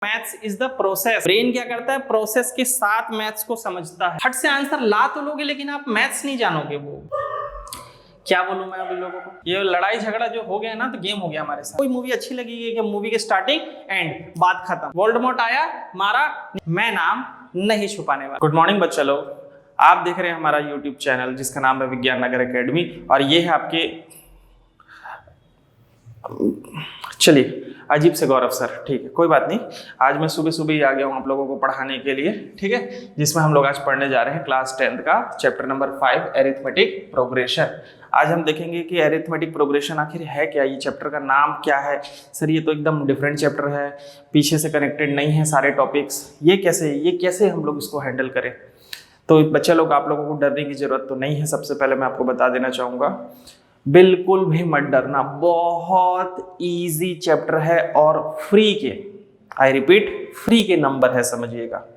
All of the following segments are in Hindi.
Maths is the process. Brain क्या करता है, प्रोसेस के साथ मैथ्स को समझता है। फट से आंसर ला तो लोगे लेकिन आप मैथ्स नहीं जानोगे। वो क्या बोलूं मैं अभी लोगों को, ये लड़ाई झगड़ा जो हो गया ना तो गेम हो गया हमारे साथ। कोई मूवी अच्छी लगी है कि मूवी के स्टार्टिंग एंड बात खत्म, वोल्डेमॉर्ट आया मारा, मैं नाम नहीं छुपाने वाला। गुड मॉर्निंग बच्चा लोग, आप देख रहे हैं हमारा यूट्यूब चैनल जिसका नाम है विज्ञान नगर एकेडमी। और ये है आपके, चलिए अजीब से गौरव सर, ठीक है कोई बात नहीं। आज मैं सुबह सुबह ही आ गया हूँ आप लोगों को पढ़ाने के लिए, ठीक है, जिसमें हम लोग आज पढ़ने जा रहे हैं क्लास 10th का चैप्टर नंबर 5 एरिथमेटिक प्रोग्रेशन। आज हम देखेंगे कि एरिथमेटिक प्रोग्रेशन आखिर है क्या, ये चैप्टर का नाम क्या है। सर ये तो एकदम डिफरेंट चैप्टर है, पीछे से कनेक्टेड नहीं है सारे टॉपिक्स, ये कैसे हम लोग इसको हैंडल करें। तो बच्चे लोग, आप लोगों को डरने की जरूरत तो नहीं है। सबसे पहले मैं आपको बता देना चाहूँगा, बिल्कुल भी मत डरना, बहुत इजी चैप्टर है और फ्री के, आई रिपीट फ्री के नंबर है, समझिएगा,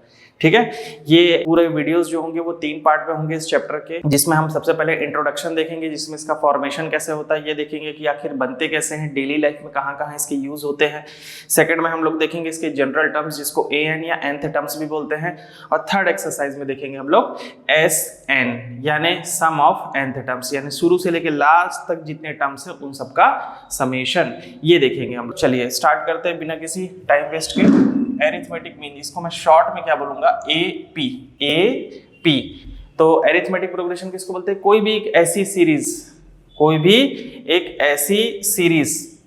ठीक है। ये पूरे वीडियोस जो होंगे वो 3 पार्ट में होंगे इस चैप्टर के, जिसमें हम सबसे पहले इंट्रोडक्शन देखेंगे, जिसमें इसका फॉर्मेशन कैसे होता है ये देखेंगे कि आखिर बनते कैसे हैं, डेली लाइफ में कहाँ कहाँ इसके यूज होते हैं। सेकंड में हम लोग देखेंगे इसके जनरल टर्म्स जिसको एन या nth टर्म्स भी बोलते हैं। और थर्ड एक्सरसाइज में देखेंगे हम लोग SN यानी सम ऑफ nth टर्म्स, यानी शुरू से लेकर लास्ट तक जितने टर्म्स हैं उन सबका समेशन, ये देखेंगे हम लोग। चलिए स्टार्ट करते हैं बिना किसी टाइम वेस्ट के। एरिथमेटिक मीन, इसको मैं शॉर्ट में क्या बोलूंगा, AP। तो एरिथमेटिक प्रोग्रेशन किसको बोलते हैं, कोई भी एक ऐसी सीरीज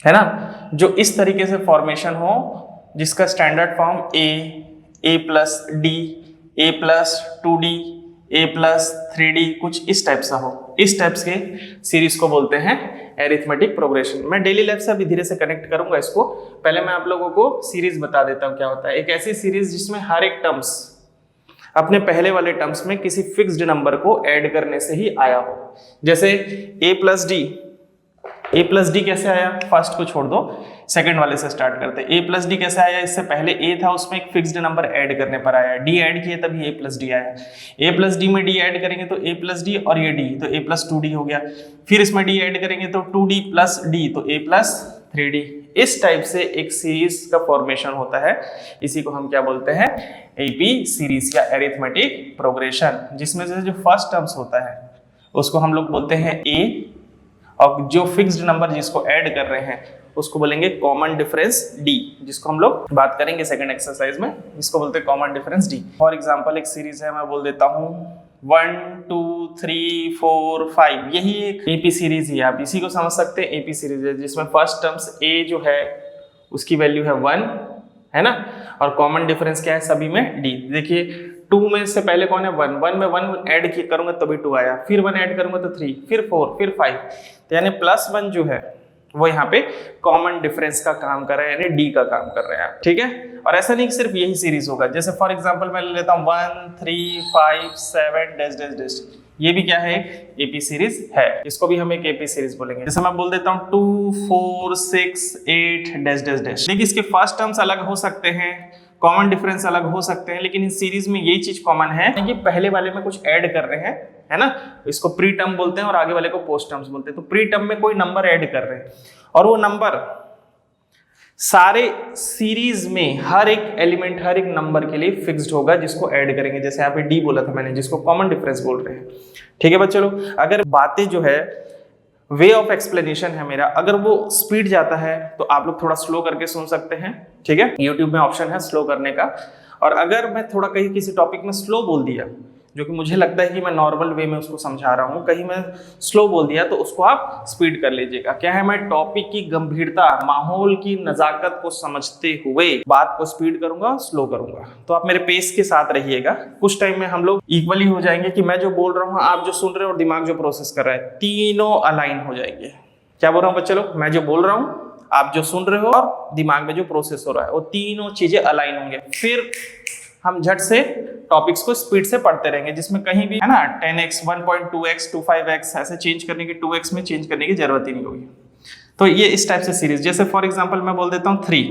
है ना जो इस तरीके से फॉर्मेशन हो जिसका standard form A+D, A+2D, A+3D कुछ इस टाइप सा हो, इस टाइप्स के सीरीज को बोलते हैं एरिथमेटिक प्रोग्रेशन। मैं डेली लाइफ से अभी धीरे से कनेक्ट करूंगा इसको। पहले मैं आप लोगों को सीरीज बता देता हूं क्या होता है। एक ऐसी सीरीज जिसमें हर एक टर्म्स अपने पहले वाले टर्म्स में किसी फिक्स्ड नंबर को ऐड करने से ही आया हो। जैसे A+D कैसे आया, फर्स्ट को छोड़ दो, सेकंड वाले से स्टार्ट करते हैं। A+D कैसे आया, इससे पहले A था उसमें एक फिक्स्ड नंबर ऐड करने पर आया, D ऐड किए तभी A+D आया। A+D में D ऐड करेंगे तो A+D और ये D तो A+2D हो गया। फिर इसमें D ऐड करेंगे तो 2D + D तो A+3D। इस टाइप से एक सीरीज का फॉर्मेशन होता है, इसी को हम क्या बोलते हैं, AP सीरीज या एरिथमेटिक प्रोग्रेशन, जिसमें से जो फर्स्ट टर्म्स होता है उसको हम लोग बोलते हैं A, और जो फिक्स्ड नंबर जिसको ऐड कर रहे हैं उसको बोलेंगे कॉमन डिफरेंस D, जिसको हम लोग बात करेंगे सेकंड एक्सरसाइज में, जिसको बोलते हैं common difference D। For example एक सीरीज है, मैं बोल देता हूँ 1 2 3 4 5, यही एक AP सीरीज ही है, आप इसी को समझ सकते हैं AP सीरीज है, जिसमें फर्स्ट टर्म्स A जो है उसकी वैल्यू है 1 है ना, और कॉमन डिफरेंस क्या है सभी में D। देखिए 2 में से पहले कौन है 1 में 1 ऐड करूंगा तभी 2 आया, फिर 1 ऐड करूंगा तो 3, फिर 4, फिर 5, तो यानी +1 जो है वो यहाँ पे कॉमन डिफरेंस का काम कर रहा है, यानी D का काम कर रहे हैं, ठीक है। और ऐसा नहीं कि सिर्फ यही सीरीज होगा, जैसे फॉर एग्जांपल मैं ले लेता हूँ 1 3 5 7 डैश डैश डैश, ये भी क्या है, एक AP सीरीज है, इसको भी हम एक AP सीरीज बोलेंगे। जैसे मैं बोल देता हूँ 2 4 6 8 डैश डैश डैश। देखिए इसके फर्स्ट टर्म्स अलग हो सकते हैं, कॉमन डिफरेंस अलग हो सकते हैं, लेकिन इस सीरीज में यही चीज कॉमन है कि पहले वाले में कुछ ऐड कर रहे हैं, है ना, इसको प्री टर्म बोलते हैं और आगे वाले को पोस्ट टर्म्स बोलते हैं। तो प्री टर्म में कोई नंबर ऐड कर रहे हैं और वो नंबर सारे सीरीज में हर एक एलिमेंट, हर एक नंबर के लिए फिक्स्ड होगा जिसको ऐड करेंगे। जैसे यहाँ पे D बोला था मैंने, जिसको कॉमन डिफरेंस बोल रहे हैं, ठीक है बच्चों लोग। अगर बातें जो है वे ऑफ एक्सप्लेनेशन है मेरा, अगर वो स्पीड जाता है तो आप लोग थोड़ा स्लो करके सुन सकते हैं, ठीक है, यूट्यूब में ऑप्शन है स्लो करने का। और अगर मैं थोड़ा कहीं किसी टॉपिक में स्लो बोल दिया, जो कि मुझे लगता है कि मैं नॉर्मल वे में उसको समझा रहा हूँ, कहीं मैं स्लो बोल दिया तो उसको आप स्पीड कर लीजिएगा। क्या है, मैं टॉपिक की गंभीरता, माहौल की नजाकत को समझते हुए बात को स्पीड करूंगा, स्लो करूंगा, तो आप मेरे पेस के साथ रहिएगा। कुछ टाइम में हम लोग इक्वली हो जाएंगे कि मैं जो बोल रहा हूँ, आप जो सुन रहे हो और दिमाग जो प्रोसेस कर रहा है, तीनों अलाइन हो जाएंगे। क्या बोल रहा हूँ बच्चे लोग, मैं जो बोल रहा हूँ, आप जो सुन रहे हो और दिमाग में जो प्रोसेस हो रहा है, वो तीनों चीजें अलाइन होंगे। फिर हम झट से टॉपिक्स को स्पीड से पढ़ते रहेंगे, जिसमें कहीं भी है ना 10x 1.2x 25x ऐसे चेंज करने की, 2x में चेंज करने की जरूरत ही नहीं होगी। तो ये इस टाइप से सीरीज, जैसे फॉर एग्जांपल मैं बोल देता हूँ 3,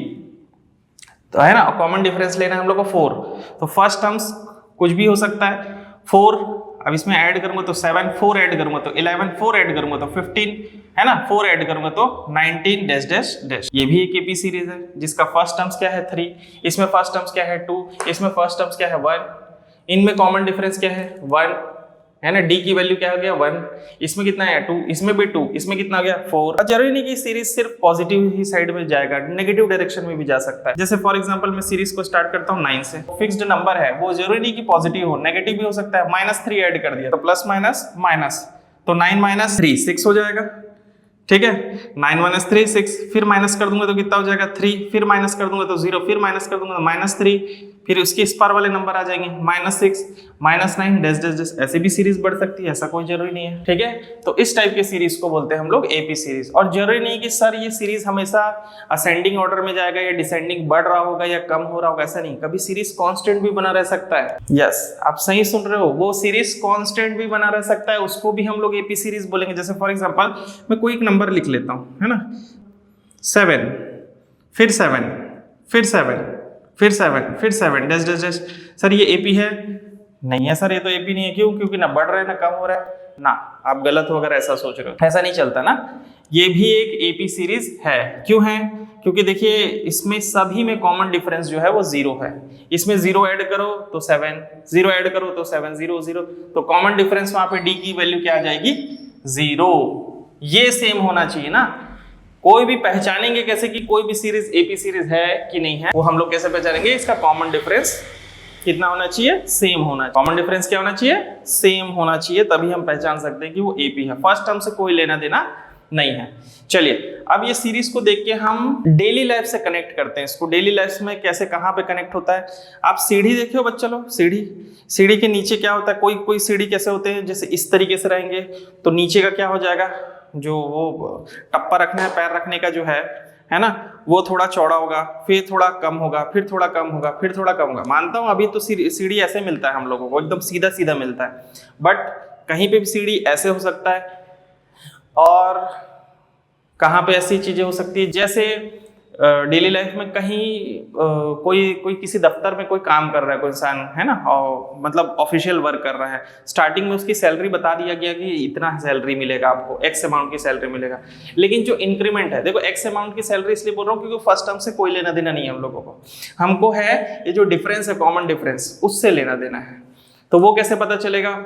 तो है ना, कॉमन डिफरेंस लेना है हम लोग को 4, तो फर्स्ट टर्म्स कुछ भी हो सकता है 4, अब इसमें ऐड करूंगा तो 7, 4 ऐड करूंगा तो 11, 4 ऐड करूंगा तो 15, है ना, 4 ऐड करूंगा तो 19 डैश डैश डैश। ये भी एक एपी सीरीज है जिसका फर्स्ट टर्म्स क्या है 3, इसमें फर्स्ट टर्म्स क्या है 2, इसमें फर्स्ट टर्म्स क्या है 1, इनमें कॉमन डिफरेंस क्या है 1, है ना, डी की वैल्यू क्या हो गया 1, इसमें कितना है 2, इसमें भी 2, इसमें कितना हो गया 4। जरूरी नहीं कि सीरीज सिर्फ पॉजिटिव ही साइड में जाएगा, नेगेटिव डायरेक्शन में भी जा सकता है। जैसे फॉर एग्जांपल मैं सीरीज को स्टार्ट करता हूँ 9 से, फिक्स्ड नंबर है, वो जरूरी नहीं कि पॉजिटिव हो, नेगेटिव भी हो सकता है। -3 ऐड कर दिया तो प्लस माइनस माइनस, तो 9 - 3 6 हो जाएगा, ठीक है। 9 - 3 6, फिर माइनस कर दूंगा तो कितना हो जाएगा 3, फिर माइनस कर दूंगा तो 0, फिर माइनस कर दूंगा तो -3, फिर उसके इस पार वाले नंबर आ जाएंगे -6 -9 डैश डैश डैश। ऐसे भी सीरीज बढ़ सकती है, ऐसा कोई जरूरी नहीं है, ठीक है। तो इस टाइप के सीरीज को बोलते हैं हम लोग एपी सीरीज। और जरूरी नहीं कि सर ये सीरीज हमेशा असेंडिंग ऑर्डर में जाएगा या डिसेंडिंग, बढ़ रहा होगा या कम हो रहा होगा, ऐसा नहीं, कभी सीरीज कांस्टेंट भी बना रह सकता है। यस, आप सही सुन रहे हो, वो सीरीज कांस्टेंट भी बना रह सकता है, उसको भी हम लोग एपी सीरीज बोलेंगे। जैसे फॉर एग्जांपल मैं कोई एक नंबर लिख लेता हूँ, है ना, 7, फिर 7, फिर 7, फिर 7, फिर 7 डैश डैश डैश। सर ये एपी है? नहीं है सर, ये तो एपी नहीं है। क्यों? क्योंकि ना बढ़ रहा है ना कम हो रहा है ना। आप गलत हो अगर ऐसा सोच रहे हो, ऐसा नहीं चलता ना। ये भी एक एपी सीरीज है। क्यों है? क्योंकि देखिए इसमें सभी में कॉमन डिफरेंस जो है वो 0 है। इसमें 0 ऐड करो तो 7, 0 ऐड करो तो 7, 0 0, तो कॉमन डिफरेंस वहां पे डी की वैल्यू क्या आ जाएगी 0। ये सेम होना चाहिए ना। कोई भी पहचानेंगे कैसे कि कोई भी सीरीज एपी सीरीज है कि नहीं है, वो हम लोग कैसे पहचानेंगे? इसका कॉमन डिफरेंस कितना होना चाहिए? सेम होना चाहिए। कॉमन डिफरेंस क्या होना चाहिए? सेम होना चाहिए, तभी हम पहचान सकते हैं कि वो एपी है। फर्स्ट टर्म से कोई लेना देना नहीं है। चलिए अब ये सीरीज को देख के हम डेली लाइफ से कनेक्ट करते हैं इसको। डेली लाइफ में कैसे, कहाँ पे कनेक्ट होता है? आप सीढ़ी देखियो बच्चा लोग, सीढ़ी के नीचे क्या होता है? कोई सीढ़ी कैसे होते हैं, जैसे इस तरीके से रहेंगे तो नीचे का क्या हो जाएगा, जो वो टप्पा रखना है, पैर रखने का जो है ना, वो थोड़ा चौड़ा होगा, फिर थोड़ा कम होगा, फिर थोड़ा कम होगा, फिर थोड़ा कम होगा। मानता हूं अभी तो सीढ़ी ऐसे मिलता है हम लोगों को, एकदम सीधा सीधा मिलता है, बट कहीं पे भी सीढ़ी ऐसे हो सकता है, और कहाँ पे ऐसी चीजें हो सकती है जैसे डेली लाइफ में कहीं कोई किसी दफ्तर में कोई काम कर रहा है, कोई इंसान है ना, और मतलब ऑफिशियल वर्क कर रहा है। स्टार्टिंग में उसकी सैलरी बता दिया गया कि इतना सैलरी मिलेगा आपको, एक्स अमाउंट की सैलरी मिलेगा। लेकिन जो इंक्रीमेंट है, देखो एक्स अमाउंट की सैलरी इसलिए बोल रहा हूँ क्योंकि फर्स्ट टर्म से कोई लेना देना नहीं है हम लोगों को। हमको है ये जो डिफरेंस है, कॉमन डिफरेंस, उससे लेना देना है। तो वो कैसे पता चलेगा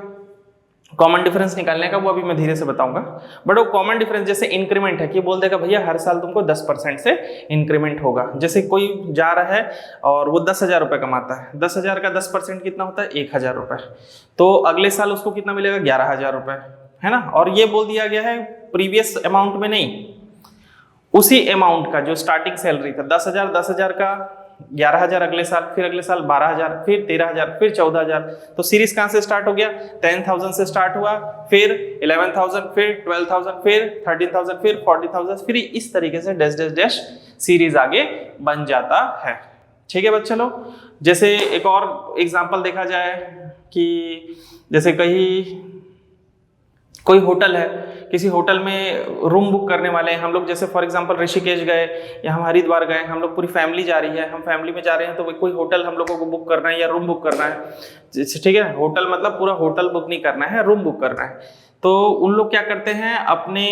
कॉमन डिफरेंस निकालने का? वो अभी मैं धीरे से बताऊंगा। बट वो कॉमन डिफरेंस जैसे इंक्रीमेंट है कि बोल देगा भैया हर साल तुमको 10% से इंक्रीमेंट होगा। जैसे कोई जा रहा है और वो 10,000 रुपये कमाता है, 10,000 का 10% कितना होता है 1,000 रुपये, तो अगले साल उसको कितना मिलेगा 11,000 रुपये, है ना। और ये बोल दिया गया है प्रीवियस अमाउंट में नहीं, उसी अमाउंट का जो स्टार्टिंग सैलरी था 10,000, 10,000 का 11,000 अगले साल, फिर अगले साल 12,000, फिर 13,000, फिर 14,000। तो सीरीज कहां से स्टार्ट हो गया? 10,000 से स्टार्ट हुआ, फिर 11,000, फिर 12,000, फिर 13,000, फिर 40,000, फिर इस तरीके से डैश डैश डैश सीरीज आगे बन जाता है। ठीक है बच्चे लोग। जैसे एक और एग्जांपल देखा जाए कि जैसे कहीं कोई होटल है, किसी होटल में रूम बुक करने वाले हैं हम लोग। जैसे फॉर एग्जांपल ऋषिकेश गए या हम हरिद्वार गए, हम लोग पूरी फैमिली जा रही है, हम फैमिली में जा रहे हैं, तो कोई होटल हम लोगों को बुक करना है या रूम बुक करना है। ठीक है, होटल मतलब पूरा होटल बुक नहीं करना है, रूम बुक करना है। तो उन लोग क्या करते हैं, अपने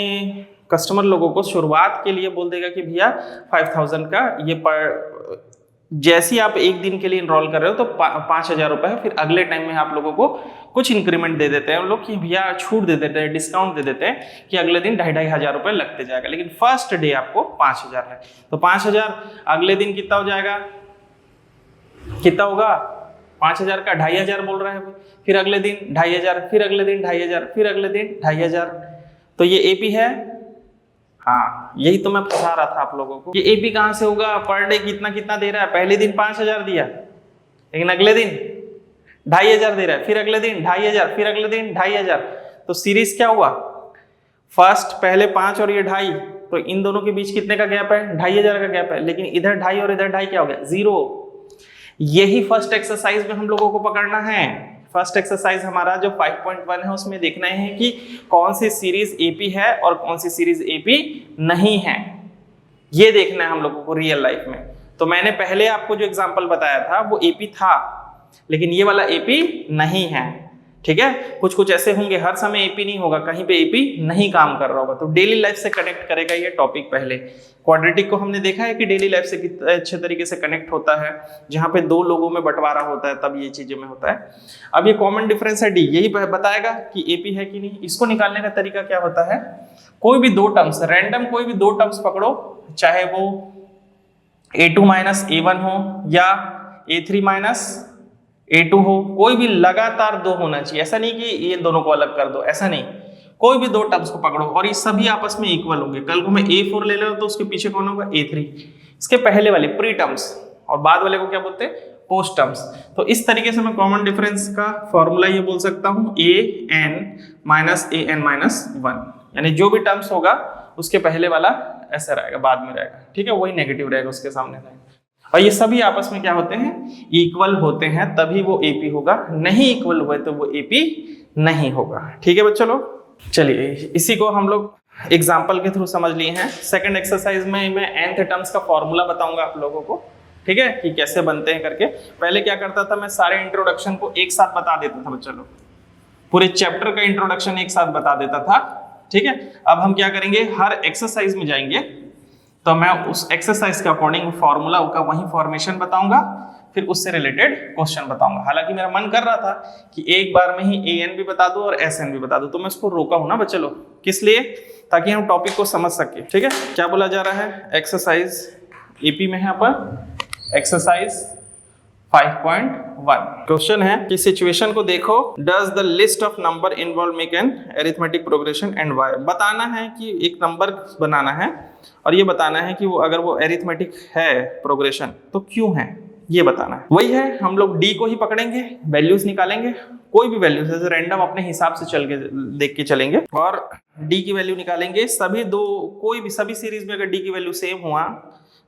कस्टमर लोगों को शुरुआत के लिए बोल देगा कि भैया 5,000 का ये पर, जैसे ही आप एक दिन के लिए इनरोल कर रहे हो तो 5,000 रुपये है। फिर अगले टाइम में आप लोगों को कुछ इंक्रीमेंट दे देते हैं उन लोग कि भैया छूट दे देते हैं, डिस्काउंट दे देते हैं कि अगले दिन 2,500 रुपये लगते जाएगा, लेकिन फर्स्ट डे आपको 5,000 है। तो 5,000 अगले दिन कितना हो जाएगा, कितना होगा 5,000 का 2,500 बोल रहा है, फिर अगले दिन 2,500, फिर अगले दिन 2,500, फिर अगले दिन 2,500। तो ये एपी है। हाँ, यही तो मैं फंसा रहा था आप लोगों को। ये एपी कहां से होगा? पर डे कितना कितना दे रहा है? पहले दिन 5,000 दिया, लेकिन अगले दिन 2,500 दे रहा है, फिर अगले दिन 2,500, फिर अगले दिन 2,500। तो सीरीज क्या हुआ, फर्स्ट पहले 5 और ये 2.5, तो इन दोनों के बीच कितने का गैप है? 2,500 का गैप है, लेकिन इधर 2.5 और इधर 2.5 क्या हो गया? 0। यही फर्स्ट एक्सरसाइज में हम लोगों को पकड़ना है। फर्स्ट एक्सरसाइज हमारा जो 5.1 है उसमें देखना है कि कौन सी सीरीज एपी है और कौन सी सीरीज एपी नहीं है, ये देखना है हम लोगों को रियल लाइफ में। तो मैंने पहले आपको जो एग्जांपल बताया था वो एपी था, लेकिन ये वाला एपी नहीं है। ठीक है, कुछ कुछ ऐसे होंगे, हर समय एपी नहीं होगा, कहीं पे एपी नहीं काम कर रहा होगा, तो डेली लाइफ से कनेक्ट करेगा ये टॉपिक। पहले क्वाड्रेटिक को हमने देखा है कि डेली लाइफ से कितने अच्छे तरीके से कनेक्ट होता है, जहां पे दो लोगों में बंटवारा होता है तब ये चीजें में होता है। अब ये कॉमन डिफरेंस है डी, यही बताएगा कि एपी है कि नहीं। इसको निकालने का तरीका क्या होता है, कोई भी दो टर्म्स, रैंडम कोई भी दो टर्म्स पकड़ो, चाहे वो a2 माइनस a1 हो या a3 माइनस a2 हो, कोई भी लगातार दो होना चाहिए, ऐसा नहीं कि ये दोनों को अलग कर दो, ऐसा नहीं, कोई भी दो टर्म्स को पकड़ो और ये सभी आपस में इक्वल होंगे। कल को मैं a4 ले लूं तो उसके पीछे कौन होगा, a3, इसके पहले वाले प्री टर्म्स और बाद वाले को क्या बोलते हैं, पोस्ट टर्म्स। तो इस तरीके से मैं कॉमन डिफरेंस का फॉर्मूला ये बोल सकता हूं, an माइनस an माइनस 1, यानी जो भी टर्म्स होगा उसके पहले वाला ऐसा रहेगा, बाद में रहेगा, ठीक है, वही नेगेटिव रहेगा उसके सामने रहेगा। और ये सभी आपस में क्या होते हैं, इक्वल होते हैं, तभी वो एपी होगा, नहीं इक्वल हुए तो वो एपी नहीं होगा। ठीक है बच्चों लोग, चलिए इसी को हम लोग एग्जाम्पल के थ्रू समझ लिए हैं। सेकंड एक्सरसाइज में मैं nth टर्म्स का फॉर्मूला बताऊंगा आप लोगों को, ठीक है, कि कैसे बनते हैं करके। पहले क्या करता था, मैं सारे इंट्रोडक्शन को एक साथ बता देता था बच्चों लोग, पूरे चैप्टर का इंट्रोडक्शन एक साथ बता देता था, ठीक है। अब हम क्या करेंगे, हर एक्सरसाइज में जाएंगे तो मैं उस एक्सरसाइज के अकॉर्डिंग फॉर्मूला का वही फॉर्मेशन बताऊंगा, फिर उससे रिलेटेड क्वेश्चन बताऊंगा। हालांकि मेरा मन कर रहा था कि एक बार में ही an भी बता दूं और sn भी बता दूं, तो मैं उसको रोका हूं ना बच्चे लोग, किस लिए, ताकि हम टॉपिक को समझ सके। ठीक है, क्या बोला जा रहा है, एक्सरसाइज एपी में है अपन, एक्सरसाइज 5.1 क्वेश्चन है कि सिचुएशन को देखो, does the list of number involve make an arithmetic progression and why. बताना है कि एक नंबर बनाना है और ये बताना है कि वो अगर वो अरिथमेटिक है प्रोग्रेशन तो क्यों है, ये बताना है। वही है, हम लोग डी को ही पकड़ेंगे, वैल्यूज निकालेंगे, कोई भी वैल्यूज जैसे रैंडम अपने हिसाब से चल के देख के चलेंगे और डी की वैल्यू निकालेंगे। सभी दो, कोई भी सभी सीरीज में अगर डी की वैल्यू सेम हुआ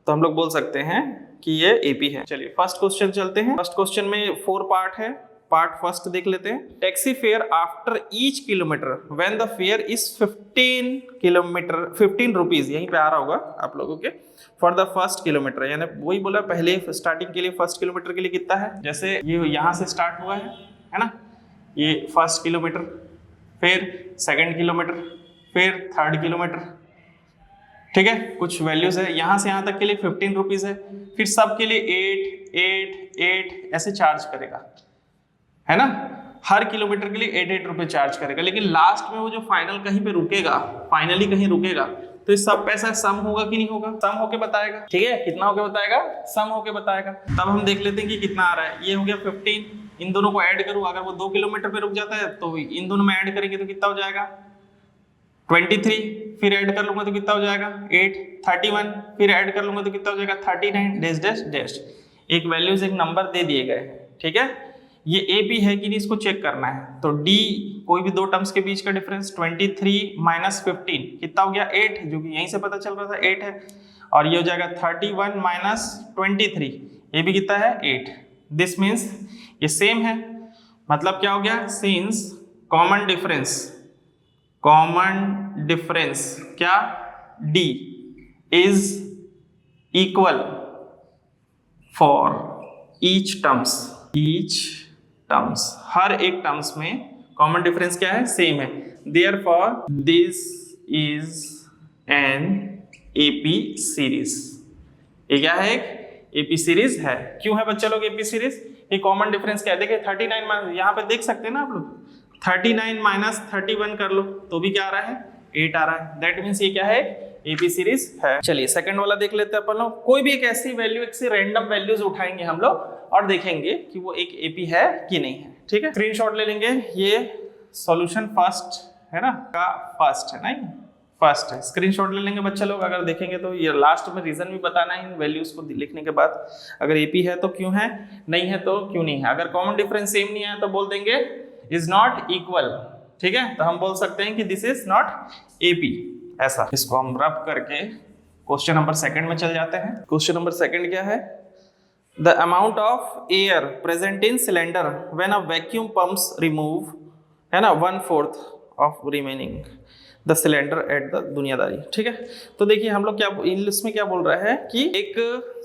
तो हम लोग बोल सकते हैं कि ये एपी है। चलिए फर्स्ट क्वेश्चन चलते हैं। फर्स्ट क्वेश्चन में 4 पार्ट है, पार्ट फर्स्ट देख लेते हैं। Taxi fare after each kilometre when the fair is 15 rupees, यहीं पे आ रहा होगा आप लोगों के, फॉर द फर्स्ट किलोमीटर, यानी वही बोला पहले स्टार्टिंग के लिए, फर्स्ट किलोमीटर के लिए कितना है, जैसे ये यहाँ से स्टार्ट हुआ है ना, ये फर्स्ट किलोमीटर, फिर सेकेंड किलोमीटर, फिर थर्ड किलोमीटर, ठीक है, कुछ वैल्यूज है, यहाँ से यहाँ तक के लिए 15 रुपीज है, फिर सब के लिए 8 8 8 ऐसे चार्ज करेगा, है ना, हर किलोमीटर के लिए 8 8 रुपए चार्ज करेगा। लेकिन लास्ट में वो जो फाइनल कहीं पे रुकेगा, फाइनली कहीं रुकेगा, तो इस सब पैसा सम होगा कि नहीं होगा, सम होके बताएगा, ठीक है, कितना होके बताएगा, सम होके बताएगा। तब हम देख लेते हैं कि कितना आ रहा है, ये हो गया 15, इन दोनों को ऐड करूँ, अगर वो 2 किलोमीटर पे रुक जाता है तो इन दोनों में ऐड करेंगे तो कितना हो जाएगा 23, फिर ऐड कर लूंगा तो कितना हो जाएगा 8, 31, फिर ऐड कर लूंगा तो कितना हो जाएगा 39 डैश डैश डैश। एक वैल्यूज, एक नंबर दे दिए गए, ठीक है। ये ए पी है कि नहीं इसको चेक करना है, तो डी कोई भी दो टर्म्स के बीच का डिफरेंस 23 माइनस 15 कितना हो गया 8, जो कि यहीं से पता चल रहा था 8 है, और ये हो जाएगा 31 माइनस 23, ये भी कितना है 8। दिस मीन्स ये सेम है, मतलब क्या हो गया, सिंस कॉमन डिफरेंस क्या, D is equal for each terms, हर एक टर्म्स में कॉमन डिफरेंस क्या है, सेम है, therefore this is an AP series. ये क्या है, एक एपी सीरीज है। क्यों है बच्चे लोग एपी सीरीज, ये कॉमन डिफरेंस क्या है, देखिए 39 यहाँ पे देख सकते हैं ना आप लोग, 39 माइनस 31 कर लो तो भी क्या आ रहा है 8 आ रहा है, दैट मीन्स ये क्या है एपी सीरीज है। चलिए सेकंड वाला देख लेते हैं अपन लोग। कोई भी एक ऐसी वैल्यू, एक सी रैंडम वैल्यूज उठाएंगे हम लोग और देखेंगे कि वो एक एपी है कि नहीं है, ठीक है। स्क्रीनशॉट ले लेंगे, ये सॉल्यूशन फर्स्ट है ना, का फर्स्ट है ना, फर्स्ट है, स्क्रीनशॉट ले लेंगे बच्चे लोग। अगर देखेंगे तो ये लास्ट में रीजन भी बताना है इन वैल्यूज को लिखने के बाद, अगर एपी है तो क्यों है, नहीं है तो क्यों नहीं है। अगर कॉमन डिफरेंस सेम नहीं है तो बोल देंगे इज नॉट इक्वल, ठीक है, तो हम बोल सकते हैं कि दिस इज नॉट एपी, ऐसा। इसको हम रब करके क्वेश्चन नंबर सेकंड में चल जाते हैं। क्वेश्चन नंबर सेकंड क्या है, the amount of air present in cylinder when a vacuum pumps remove, है ना, 1/4 of remaining the cylinder at the दुनियादारी, ठीक है। तो देखिए हम लोग क्या इंग्लिश में क्या बोल रहा है कि एक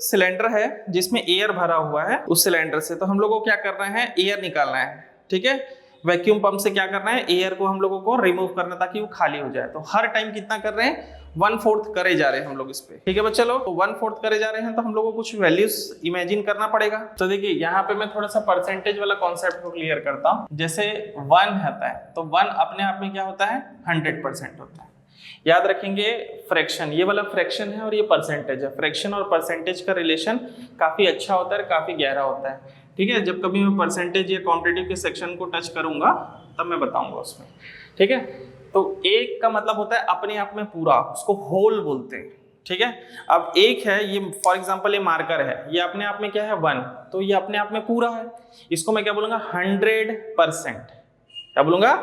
सिलेंडर है जिसमें एयर भरा हुआ है, उस सिलेंडर से तो हम लोग को क्या करना है, एयर निकालना है, ठीक है। वैक्यूम पंप से क्या करना है, एयर को हम लोगों को रिमूव करना ताकि वो खाली हो जाए। तो हर टाइम कितना कर रहे हैं, 1/4 करे जा रहे हैं हम लोग इस पे, ठीक है बच्चे लोग। तो 1/4 करे जा रहे हैं तो हम लोगों को कुछ वैल्यूज इमेजिन करना पड़ेगा। तो देखिए यहाँ पे मैं थोड़ा सा परसेंटेज वाला कॉन्सेप्ट को क्लियर करता हूँ। जैसे 1 होता है तो 1 अपने आप में क्या होता है, 100% होता है। याद रखेंगे फ्रैक्शन, ये वाला फ्रैक्शन है और ये परसेंटेज है। फ्रैक्शन और परसेंटेज का रिलेशन काफी अच्छा होता है, काफी गहरा होता है, ठीक है। जब कभी मैं परसेंटेज या क्वांटिटी के सेक्शन को टच करूंगा तब मैं बताऊंगा उसमें, ठीक है। तो एक का मतलब होता है अपने आप में पूरा, उसको होल बोलते हैं, ठीक है। अब एक है ये, फॉर एग्जांपल ये मार्कर है, ये अपने आप में क्या है 1, तो ये अपने आप में पूरा है। इसको मैं क्या बोलूंगा, 100%। क्या बोलूंगा,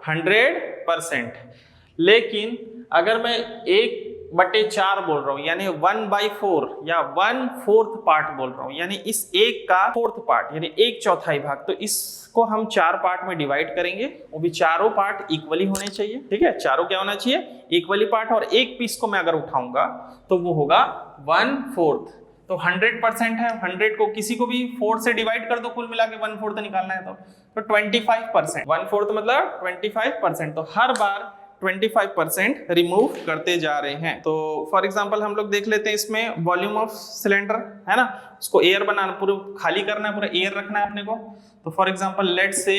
100%। लेकिन अगर मैं 1/4 बोल रहा हूं, यानी 1/4 या 1/4 पार्ट बोल रहा हूं, यानी इस एक का 4th पार्ट, यानी 1/4 भाग, तो इसको हम 4 पार्ट में डिवाइड करेंगे। वो भी चारों पार्ट इक्वली होने चाहिए, ठीक है। चारों क्या होना चाहिए, इक्वली पार्ट। और एक पीस को मैं अगर उठाऊंगा तो वो होगा 1/4। तो 100% है, 100 को किसी को भी 4 से डिवाइड कर दो, कुल मिला के 1/4 निकालना है तो 25%। 1/4 मतलब 25%। तो हर बार 25% रिमूव करते जा रहे हैं। तो फॉर एग्जांपल हम लोग देख लेते हैं इसमें वॉल्यूम ऑफ सिलेंडर है ना, उसको एयर बनाना, पूरा खाली करना है, पूरा एयर रखना है अपने को। तो for example let's say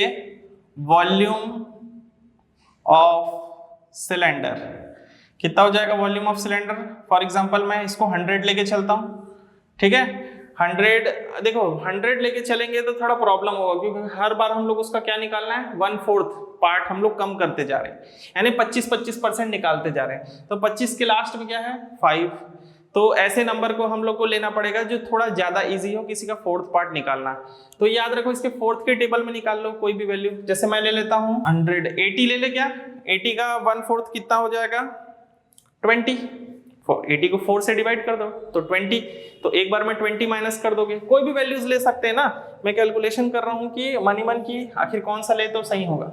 volume of cylinder कितना हो जाएगा, volume of cylinder. For example मैं इसको 100 लेके चलता हूँ, ठीक है। 100 देखो 100 लेके चलेंगे तो थोड़ा प्रॉब्लम होगा, क्योंकि हर बार हम लोग उसका क्या निकालना है, 1/4 पार्ट हम लोग कम करते जा रहे हैं, यानी 25% निकालते जा रहे हैं। तो 25 के लास्ट में क्या है 5। तो ऐसे नंबर को हम लोग को लेना पड़ेगा जो थोड़ा ज्यादा इजी हो किसी का 4th पार्ट निकालना। तो याद रखो इसके 4th के टेबल में निकाल लो कोई भी वैल्यू। जैसे मैं ले लेता हूँ 100, 80 ले ले, क्या 80 का 1/4 कितना हो जाएगा, 20। 80 को 4 से डिवाइड कर दो तो 20। तो एक बार में 20 माइनस कर दोगे, कोई भी वैल्यूज ले सकते हैं ना। मैं कैलकुलेशन कर रहा हूँ कि मन की आखिर कौन सा ले तो सही होगा,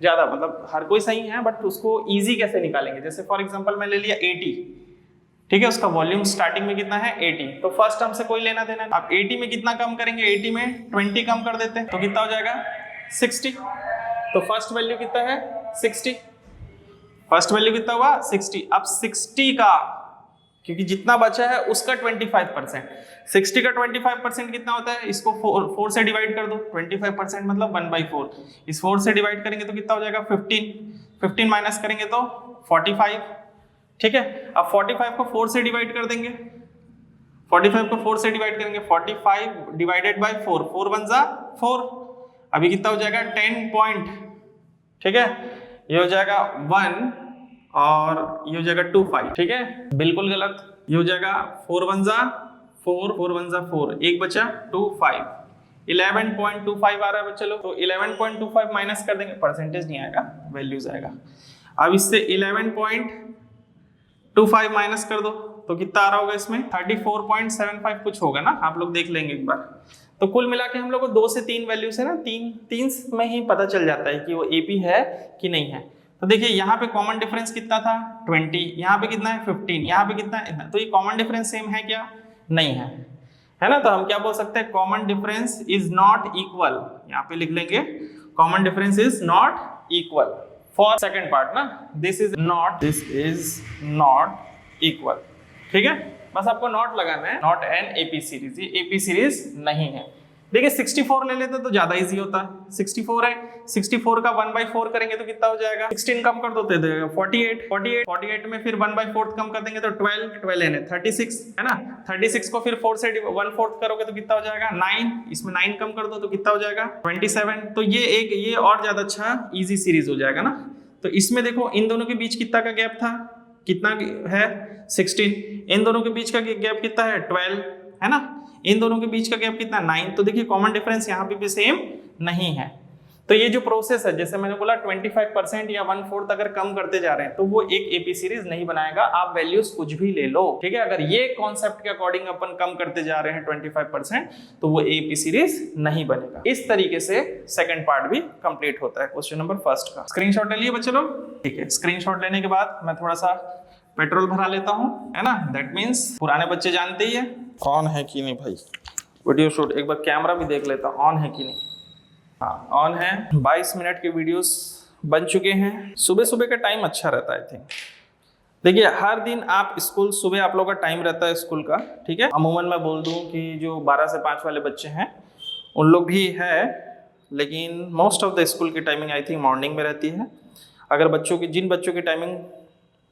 ज्यादा मतलब हर कोई सही है, बट उसको इजी कैसे निकालेंगे। जैसे फॉर एग्जांपल मैं ले लिया 80, ठीक है, उसका वॉल्यूम स्टार्टिंग में कितना है 80, तो फर्स्ट टर्म से कोई लेना देना। अब 80 में कितना कम करेंगे, 80 में 20 कम कर देते हैं तो कितना हो जाएगा 60। तो फर्स्ट वैल्यू कितना है 60, फर्स्ट वैल्यू कितना हुआ 60। अब 60 का, क्योंकि जितना बचा है उसका 25%, 60 का 25% कितना होता है, इसको 4 से डिवाइड कर दो। 25% मतलब 1/4, इस 4 से डिवाइड करेंगे तो कितना हो जाएगा 15। 15 माइनस करेंगे तो 45, ठीक है। अब 45 को 4 से डिवाइड कर देंगे, 45 को 4 से डिवाइड करेंगे, 45 डिवाइडेड बाय 4, 4 1 जा 4। अभी कितना हो जाएगा 10 पॉइंट, ठीक है। ये हो जाएगा 1 और ये हो जाएगा 25, ठीक है, बिल्कुल गलत। ये हो जाएगा 4 1 जा 4, 4 1 जा 4, एक बचा 25, 11.25 आ रहा है बच्चे लोग। तो 11.25 माइनस कर देंगे, परसेंटेज नहीं आएगा, वैल्यूज आएगा। अब इससे 11.25 माइनस कर दो तो कितना आ रहा होगा इसमें 34.75 कुछ होगा ना, आप लोग देख लेंगे एक बार। तो कुल मिला के हम लोग को 2 से 3 वैल्यू से ना, तीन में ही पता चल जाता है कि वो एपी है कि नहीं है। तो देखिए यहाँ पे कॉमन डिफरेंस कितना था 20, यहाँ पे कितना है 15, यहाँ पे कितना है इतना। तो ये कॉमन डिफरेंस सेम है क्या, नहीं है, है ना। तो हम क्या बोल सकते हैं, common difference is not equal. यहाँ पे लिख लेंगे common difference is not equal for second part ना, दिस इज नॉट इक्वल, ठीक है। बस आपको नॉट लगाना है, नॉट एन एपी सीरीज, ये एपी सीरीज नहीं है। देखिए 64 ले लेते तो ज्यादा इजी होता है, 64 है, 64 का 1/4 करेंगे तो कितना हो जाएगा, 16 कम कर दो तो 48 में फिर 1/4 कम कर देंगे तो 12 है 36, है ना। 36 को फिर 4 से 1/4 करोगे तो कितना हो जाएगा 9, इसमें 9 कम कर दो तो कितना हो जाएगा 27। तो ये और ज्यादा अच्छा इजी सीरीज हो जाएगा ना। तो इसमें देखो इन दोनों के बीच कितना का गैप था, कितना है 16, इन दोनों के बीच का गैप कितना है 12, है ना। इन दोनों के बीच का गैप कितना 9। तो देखिए कॉमन डिफरेंस यहाँ पे भी सेम नहीं है। तो ये जो प्रोसेस है, जैसे मैंने बोला 25% या 1/4 अगर कम करते जा रहे हैं तो वो एक एपी सीरीज नहीं बनाएगा। आप वैल्यूज कुछ भी ले लो, ठीक है। अगर ये कॉन्सेप्ट के अकॉर्डिंग अपन कम करते जा रहे हैं 25% तो वो एपी सीरीज नहीं बनेगा। इस तरीके से सेकंड पार्ट भी कंप्लीट होता है क्वेश्चन नंबर फर्स्ट का। स्क्रीनशॉट ले लिए बच्चे लोग, ठीक है। स्क्रीनशॉट लेने के बाद मैं थोड़ा सा पेट्रोल भरा लेता हूँ, है ना। दैट मीन्स पुराने बच्चे जानते ही है ऑन है कि नहीं भाई। वीडियो शूट एक बार कैमरा भी देख लेता ऑन है कि नहीं। हाँ ऑन है। 22 मिनट के वीडियोस बन चुके हैं। सुबह सुबह का टाइम अच्छा रहता है आई थिंक। देखिए हर दिन आप स्कूल, सुबह आप लोगों का टाइम रहता है स्कूल का, ठीक है। अमूमन मैं बोल दूं कि जो 12 से 5 वाले बच्चे हैं उन लोग भी है, लेकिन मोस्ट ऑफ द स्कूल की टाइमिंग आई थिंक मॉर्निंग में रहती है। अगर बच्चों की, जिन बच्चों की टाइमिंग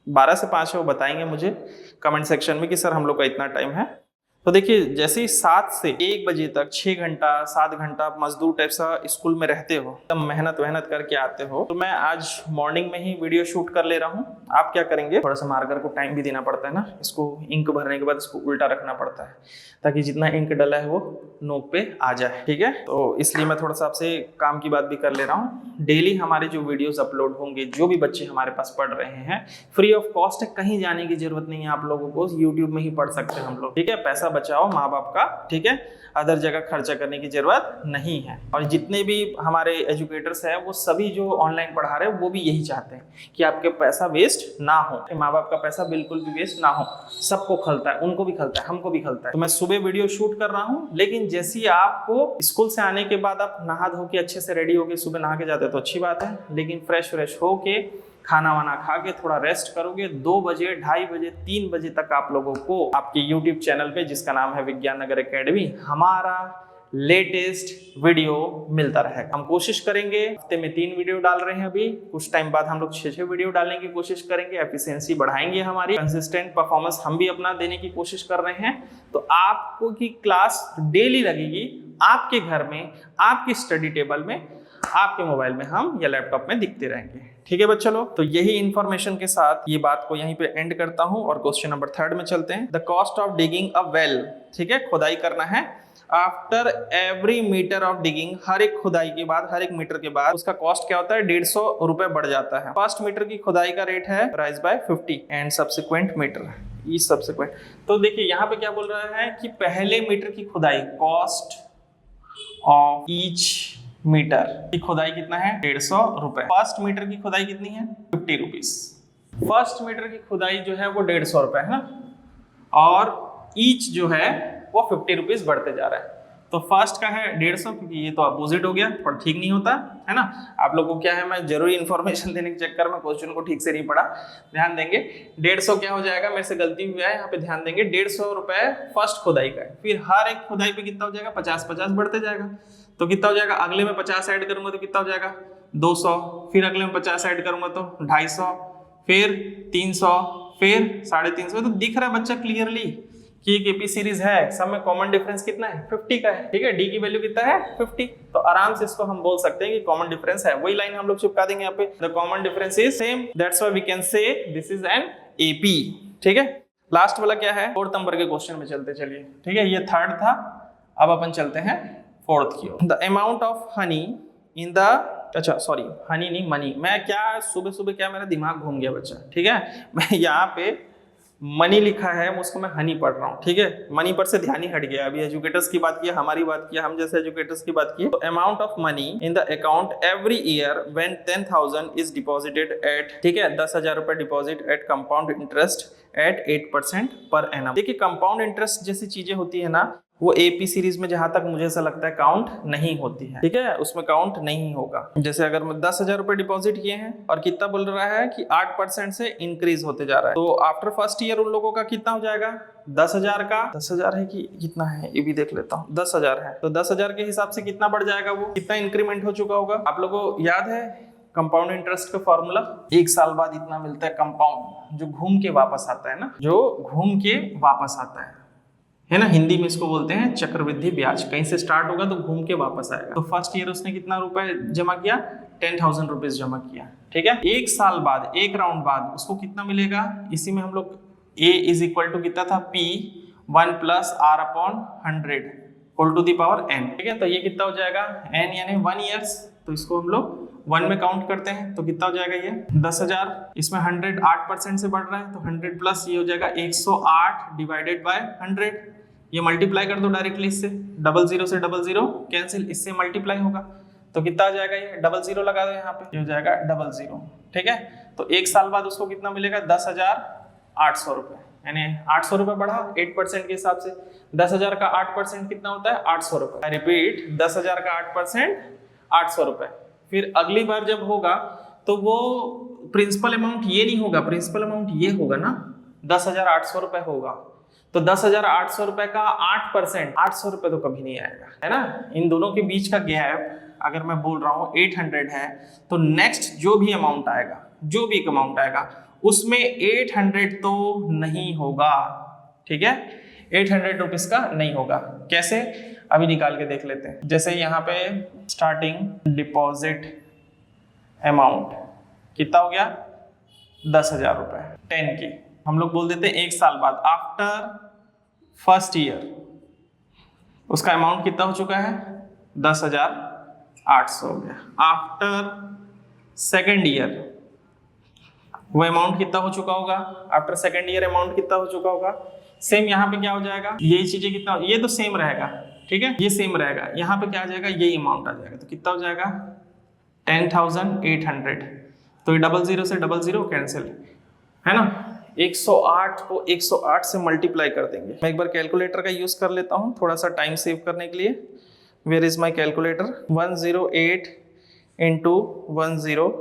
12 से 5 है वो बताएंगे मुझे कमेंट सेक्शन में कि सर हम लोग का इतना टाइम है। तो देखिए जैसे ही 7 से 1 बजे तक 6 घंटा 7 घंटा आप मजदूर टाइप सा स्कूल में रहते हो, तब मेहनत करके आते हो, तो मैं आज मॉर्निंग में ही वीडियो शूट कर ले रहा हूँ। आप क्या करेंगे, थोड़ा सा मार्कर को टाइम भी देना पड़ता है ना, इसको इंक भरने के बाद इसको उल्टा रखना पड़ता है ताकि जितना इंक डला है वो नोक पे आ जाए, ठीक है। तो इसलिए मैं थोड़ा सा आपसे काम की बात भी कर ले रहा हूँ। डेली हमारे जो वीडियोस अपलोड होंगे, जो भी बच्चे हमारे पास पढ़ रहे हैं, फ्री ऑफ कॉस्ट है, कहीं जाने की जरूरत नहीं है आप लोगों को, यूट्यूब में ही पढ़ सकते हैं हम लोग, ठीक है। पैसा बचाओ माँ बाप का, ठीक है, अदर जगह खर्चा करने की जरूरत नहीं है। और जितने भी हमारे एजुकेटर्स हैं वो सभी जो ऑनलाइन पढ़ा रहे हैं वो भी यही चाहते हैं कि आपके पैसा वेस्ट ना हो, माँ बाप का पैसा बिल्कुल भी वेस्ट ना हो। सबको खलता है, उनको भी खलता है, हमको भी खलता है। तो मैं सुबह वीडियो शूट कर रहा हूँ, लेकिन जैसे ही आपको स्कूल से आने के बाद आप नहा धो के अच्छे से रेडी होके सुबह नहा के जाते हो तो अच्छी बात है, लेकिन फ्रेश होके खाना वाना खा के थोड़ा रेस्ट करोगे, 2 बजे 2:30 बजे 3 बजे तक आप लोगों को आपके YouTube चैनल पे, जिसका नाम है विज्ञान नगर एकेडमी, हमारा लेटेस्ट वीडियो मिलता रहेगा। हम कोशिश करेंगे, हफ्ते में 3 वीडियो डाल रहे हैं अभी, कुछ टाइम बाद हम लोग 6 वीडियो डालने की कोशिश करेंगे। एफिशिएंसी बढ़ाएंगे, हमारी कंसिस्टेंट परफॉर्मेंस हम भी अपना देने की कोशिश कर रहे हैं। तो आपको की क्लास डेली लगेगी आपके घर में, आपकी स्टडी टेबल में, आपके मोबाइल में हम या लैपटॉप में दिखते रहेंगे, ठीक है बच्चों लोग। तो यही इंफॉर्मेशन के साथ ये बात को यहीं पे एंड करता हूं और क्वेश्चन नंबर 3 में चलते हैं। The cost of digging a well, ठीक है, खुदाई करना है। After every metre of digging, हर एक खुदाई के बाद, हर एक मीटर के बाद उसका कॉस्ट क्या होता है, 150 रुपए बढ़ जाता है। फर्स्ट मीटर की खुदाई का रेट है rise by 50 and subsequent meter each subsequent. तो देखिए यहाँ पे क्या बोल रहा है कि पहले मीटर की खुदाई, कॉस्ट ऑफ ईच मीटर की खुदाई कितना है, 150 रुपए। फर्स्ट मीटर की खुदाई कितनी है, 50 रुपीज। फर्स्ट मीटर की खुदाई जो है वो 150 रुपए है ना, और ईच जो है वो 50 रुपीज बढ़ते जा रहा है। तो फर्स्ट का है 150, क्योंकि ये तो अपोजिट हो गया, थोड़ा ठीक नहीं होता है ना। आप लोगों को क्या है, मैं जरूरी इन्फॉर्मेशन देने के चक्कर में क्वेश्चन को ठीक से नहीं पढ़ा, ध्यान देंगे। 150 क्या हो जाएगा, मेरे से गलती हुआ है, यहाँ पे ध्यान देंगे। 150 रुपए फर्स्ट खुदाई का है, फिर हर एक खुदाई पे कितना हो जाएगा, 50 बढ़ते जाएगा। तो कितना हो जाएगा, अगले में 50 ऐड करूंगा तो कितना हो जाएगा, 200, फिर अगले में 50 ऐड करूंगा तो 250, फिर 300, फिर 350। तो दिख रहा है बच्चा क्लियरली कि एक एपी सीरीज है, सब में कॉमन डिफरेंस कितना है, 50 का है, ठीक है। डी की वैल्यू कितना है, 50। तो आराम से इसको हम बोल सकते हैं कि कॉमन डिफरेंस है। वही लाइन हम लोग चिपका देंगे यहाँ पे, the common difference is same, that's why we can say this is an AP, ठीक है। लास्ट वाला क्या है, 4th नंबर के क्वेश्चन में चलते चलिए, ठीक है। ये 3rd था, अब अपन चलते हैं 4th की ओर। The amount of honey in the, अच्छा सॉरी हनी नहीं मनी, मैं क्या सुबह सुबह क्या मेरा दिमाग घूम गया बच्चा, ठीक है। मैं यहाँ पे मनी लिखा है, उसको मैं हनी पढ़ रहा हूँ, ठीक है। मनी पर से ध्यान ही हट गया। अभी एजुकेटर्स की बात की, हमारी बात की, हम जैसे एजुकेटर्स की बात की। तो amount of money in the account every year when 10,000 is deposited at, ठीक है, 10,000 रुपए deposit at compound interest at 8% per annum. देखिए कंपाउंड इंटरेस्ट जैसी चीजें होती है ना, वो एपी सीरीज में जहां तक मुझे ऐसा लगता है काउंट नहीं होती है, ठीक है, उसमें काउंट नहीं होगा। जैसे अगर मैं 10,000 रुपए डिपॉजिट किए हैं और कितना बोल रहा है कि 8% से इंक्रीज होते जा रहा है, तो आफ्टर फर्स्ट ईयर उन लोगों का कितना हो जाएगा, 10,000 का 10,000 है कि कितना है, ये भी देख लेता हूँ, 10,000 है। तो 10,000 के हिसाब से कितना बढ़ जाएगा, वो कितना इंक्रीमेंट हो चुका होगा। आप लोगों को याद है कंपाउंड इंटरेस्ट का फॉर्मूला, 1 साल बाद इतना मिलता है कंपाउंड, जो घूम के वापस आता है ना, जो घूम के वापस आता है ना, हिंदी में इसको बोलते हैं चक्रवृद्धि ब्याज। कहीं से स्टार्ट होगा तो घूम के वापस आएगा। तो फर्स्ट ईयर उसने कितना रुपए जमा किया, 10,000 रुपीज जमा किया, ठीक है। 1 साल बाद, 1 राउंड बाद उसको कितना मिलेगा, इसी में हम लोग a इज इक्वल टू कितना था, p 1 plus r upon 100 whole to the power n, ठीक है। तो ये कितना हो जाएगा, n यानी 1 ईयर्स, तो इसको हम लोग 1 में काउंट करते हैं, तो कितना हो जाएगा ये 10,000, इसमें 100 8% से बढ़ रहा है, तो 100 प्लस ये हो जाएगा 108 डिवाइडेड बाय 100। ये मल्टीप्लाई कर दो डायरेक्टली इससे, 00 से 00 कैंसिल, इससे मल्टीप्लाई होगा तो कितना आ जाएगा, ये 00 लगा दो यहाँ पे, ये हो जाएगा 00, ठीक है। तो 1 साल बाद उसको कितना मिलेगा, 10,800 रुपए, यानी 800 रुपए बढ़ा 8% के हिसाब से। 10,000 का 8% कितना होता है, 800 रुपए। आई रिपीट, 10,000 का 8% 800 रुपए। फिर अगली बार जब होगा तो वो प्रिंसिपल अमाउंट ये नहीं होगा, प्रिंसिपल अमाउंट ये होगा ना, 10,800 रुपए होगा। तो 10,800 रुपए का 8%, 800 रुपए तो कभी नहीं आएगा, है ना। इन दोनों के बीच का गैप अगर मैं बोल रहा हूँ 800 है, तो नेक्स्ट जो भी अमाउंट आएगा, जो भी अमाउंट आएगा उसमें 800 तो नहीं होगा, ठीक है, 800 रुपीज का नहीं होगा। कैसे, अभी निकाल के देख लेते हैं। जैसे यहाँ पे स्टार्टिंग डिपॉजिट अमाउंट कितना हो गया, 10,000 रुपए 10 की, हम लोग बोल देते हैं 1 साल बाद, आफ्टर फर्स्ट ईयर उसका अमाउंट कितना हो चुका है, 10,800 हो गया। आफ्टर सेकेंड ईयर वो अमाउंट कितना हो चुका होगा, आफ्टर सेकेंड ईयर अमाउंट कितना हो चुका होगा। सेम यहाँ पे क्या हो जाएगा, यही चीजें कितना, ये तो सेम रहेगा, ठीक है, ये सेम रहेगा। यहाँ पे क्या आ जाएगा, यही अमाउंट आ जाएगा, तो कितना हो जाएगा 10,800। तो ये 00 से 00 कैंसिल, है ना। 108 को 108 से मल्टीप्लाई कर देंगे। मैं एक बार कैलकुलेटर का यूज कर लेता हूँ थोड़ा सा टाइम सेव करने के लिए। Where is my calculator, 108 into 108,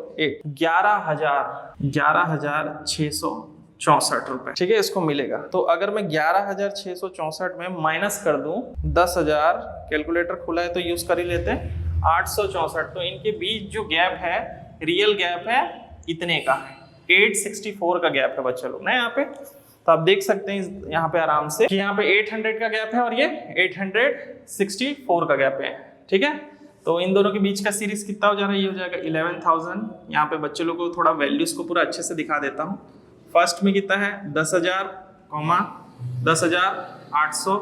11,664 रुपए, ठीक है, इसको मिलेगा। तो अगर मैं 11,664 में माइनस कर दूं 10,000, कैलकुलेटर खुला है तो यूज कर ही लेते हैं, 864, तो इनके बीच जो गैप है, रियल गैप है इतने का, 864 का गैप है बच्चे लोग ना यहाँ पे। तो आप देख सकते हैं यहाँ पे आराम से कि यहाँ पे 800 का गैप है और ये 864 का गैप है, ठीक है। तो इन दोनों के बीच का सीरीज कितना हो जा रहा है, ये हो जाएगा 11,000। यहाँ पे बच्चे लोग को थोड़ा वैल्यूज को पूरा अच्छे से दिखा देता हूँ। फर्स्ट में कितना है 10,000, 10,800,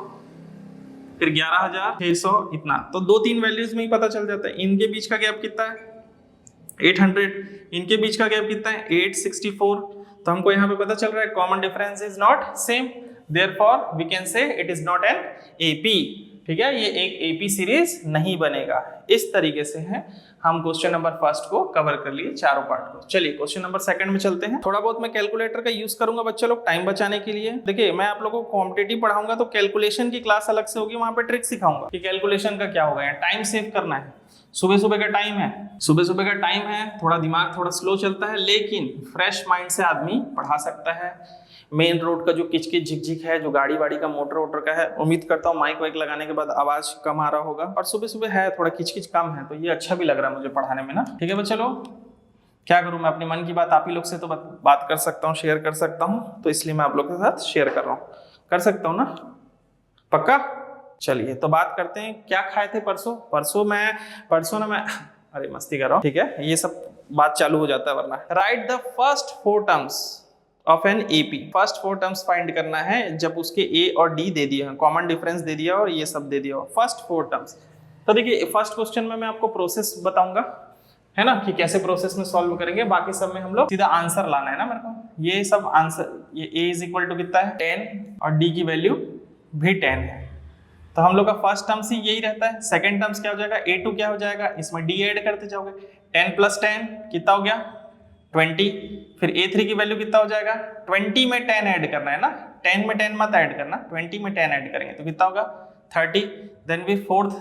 फिर 11,600, इतना। तो 2-3 वैल्यूज में ही पता चल जाता है। इनके बीच का गैप कितना है 800, इनके बीच का गैप कितना है 864। तो हमको यहाँ पे पता चल रहा है common difference is not same, therefore we can say it is not an AP, ठीक है, ये एक एपी सीरीज नहीं बनेगा। इस तरीके से है हम क्वेश्चन नंबर फर्स्ट को कवर कर लिए, चारों पार्ट को। चलिए क्वेश्चन नंबर सेकंड में चलते हैं। थोड़ा बहुत मैं कैलकुलेटर का यूज करूंगा बच्चे लोग टाइम बचाने के लिए। देखिए मैं आप लोगों को कॉम्पिटिटिव पढ़ाऊंगा तो कैलकुलेशन की क्लास अलग से होगी, वहां पे ट्रिक सिखाऊंगा कि कैलकुलेशन का क्या होगा। टाइम सेव करना है, सुबह सुबह का टाइम है, सुबह सुबह का टाइम है, थोड़ा दिमाग थोड़ा स्लो चलता है, लेकिन फ्रेश माइंड से आदमी पढ़ा सकता है। मेन रोड का जो किचकिच झिकझिक है, जो गाड़ी वाड़ी का मोटर वोटर का है, उम्मीद करता हूँ माइक वाइक लगाने के बाद आवाज कम आ रहा होगा, और सुबह सुबह है थोड़ा किचकिच कम है, तो ये अच्छा भी लग रहा है मुझे पढ़ाने में ना, ठीक है। बच्चे लोग क्या करूँ, मैं अपनी मन की बात आप ही लोग से तो बात कर सकता हूँ, शेयर कर सकता हूँ, तो इसलिए मैं आप लोग के साथ शेयर कर रहा हूँ। कर सकता हूँ ना, पक्का। चलिए तो बात करते हैं, क्या खाए थे परसों। परसों ना मैं अरे मस्ती कर रहा हूँ, ठीक है, ये सब बात चालू हो जाता है वरना। Right the first 4 terms of an AP. First 4 terms find करना है जब उसके ए और डी दे दिए हैं, कॉमन डिफरेंस दे दिया और ये सब दे दिया हो। First 4 terms. तो देखिए फर्स्ट क्वेश्चन में मैं आपको प्रोसेस बताऊंगा, है ना, कि कैसे प्रोसेस में सॉल्व करेंगे। बाकी सब में हम लोग सीधा आंसर लाना है ना मेरे को। ये सब आंसर, ये a इज इक्वल टू कितना है 10 और d की वैल्यू भी 10 है। तो हम लोग का फर्स्ट टर्म्स ही यही रहता है। सेकंड टर्म्स क्या हो जाएगा, a2 क्या हो जाएगा, इसमें d ऐड करते जाओगे, 10 + 10 कितना हो गया 20। फिर a3 की वैल्यू कितना हो जाएगा, 20 में 10 ऐड करना है ना, 10 में 10 मत ऐड करना, 20 में 10 ऐड करेंगे तो कितना होगा 30। देन भी फोर्थ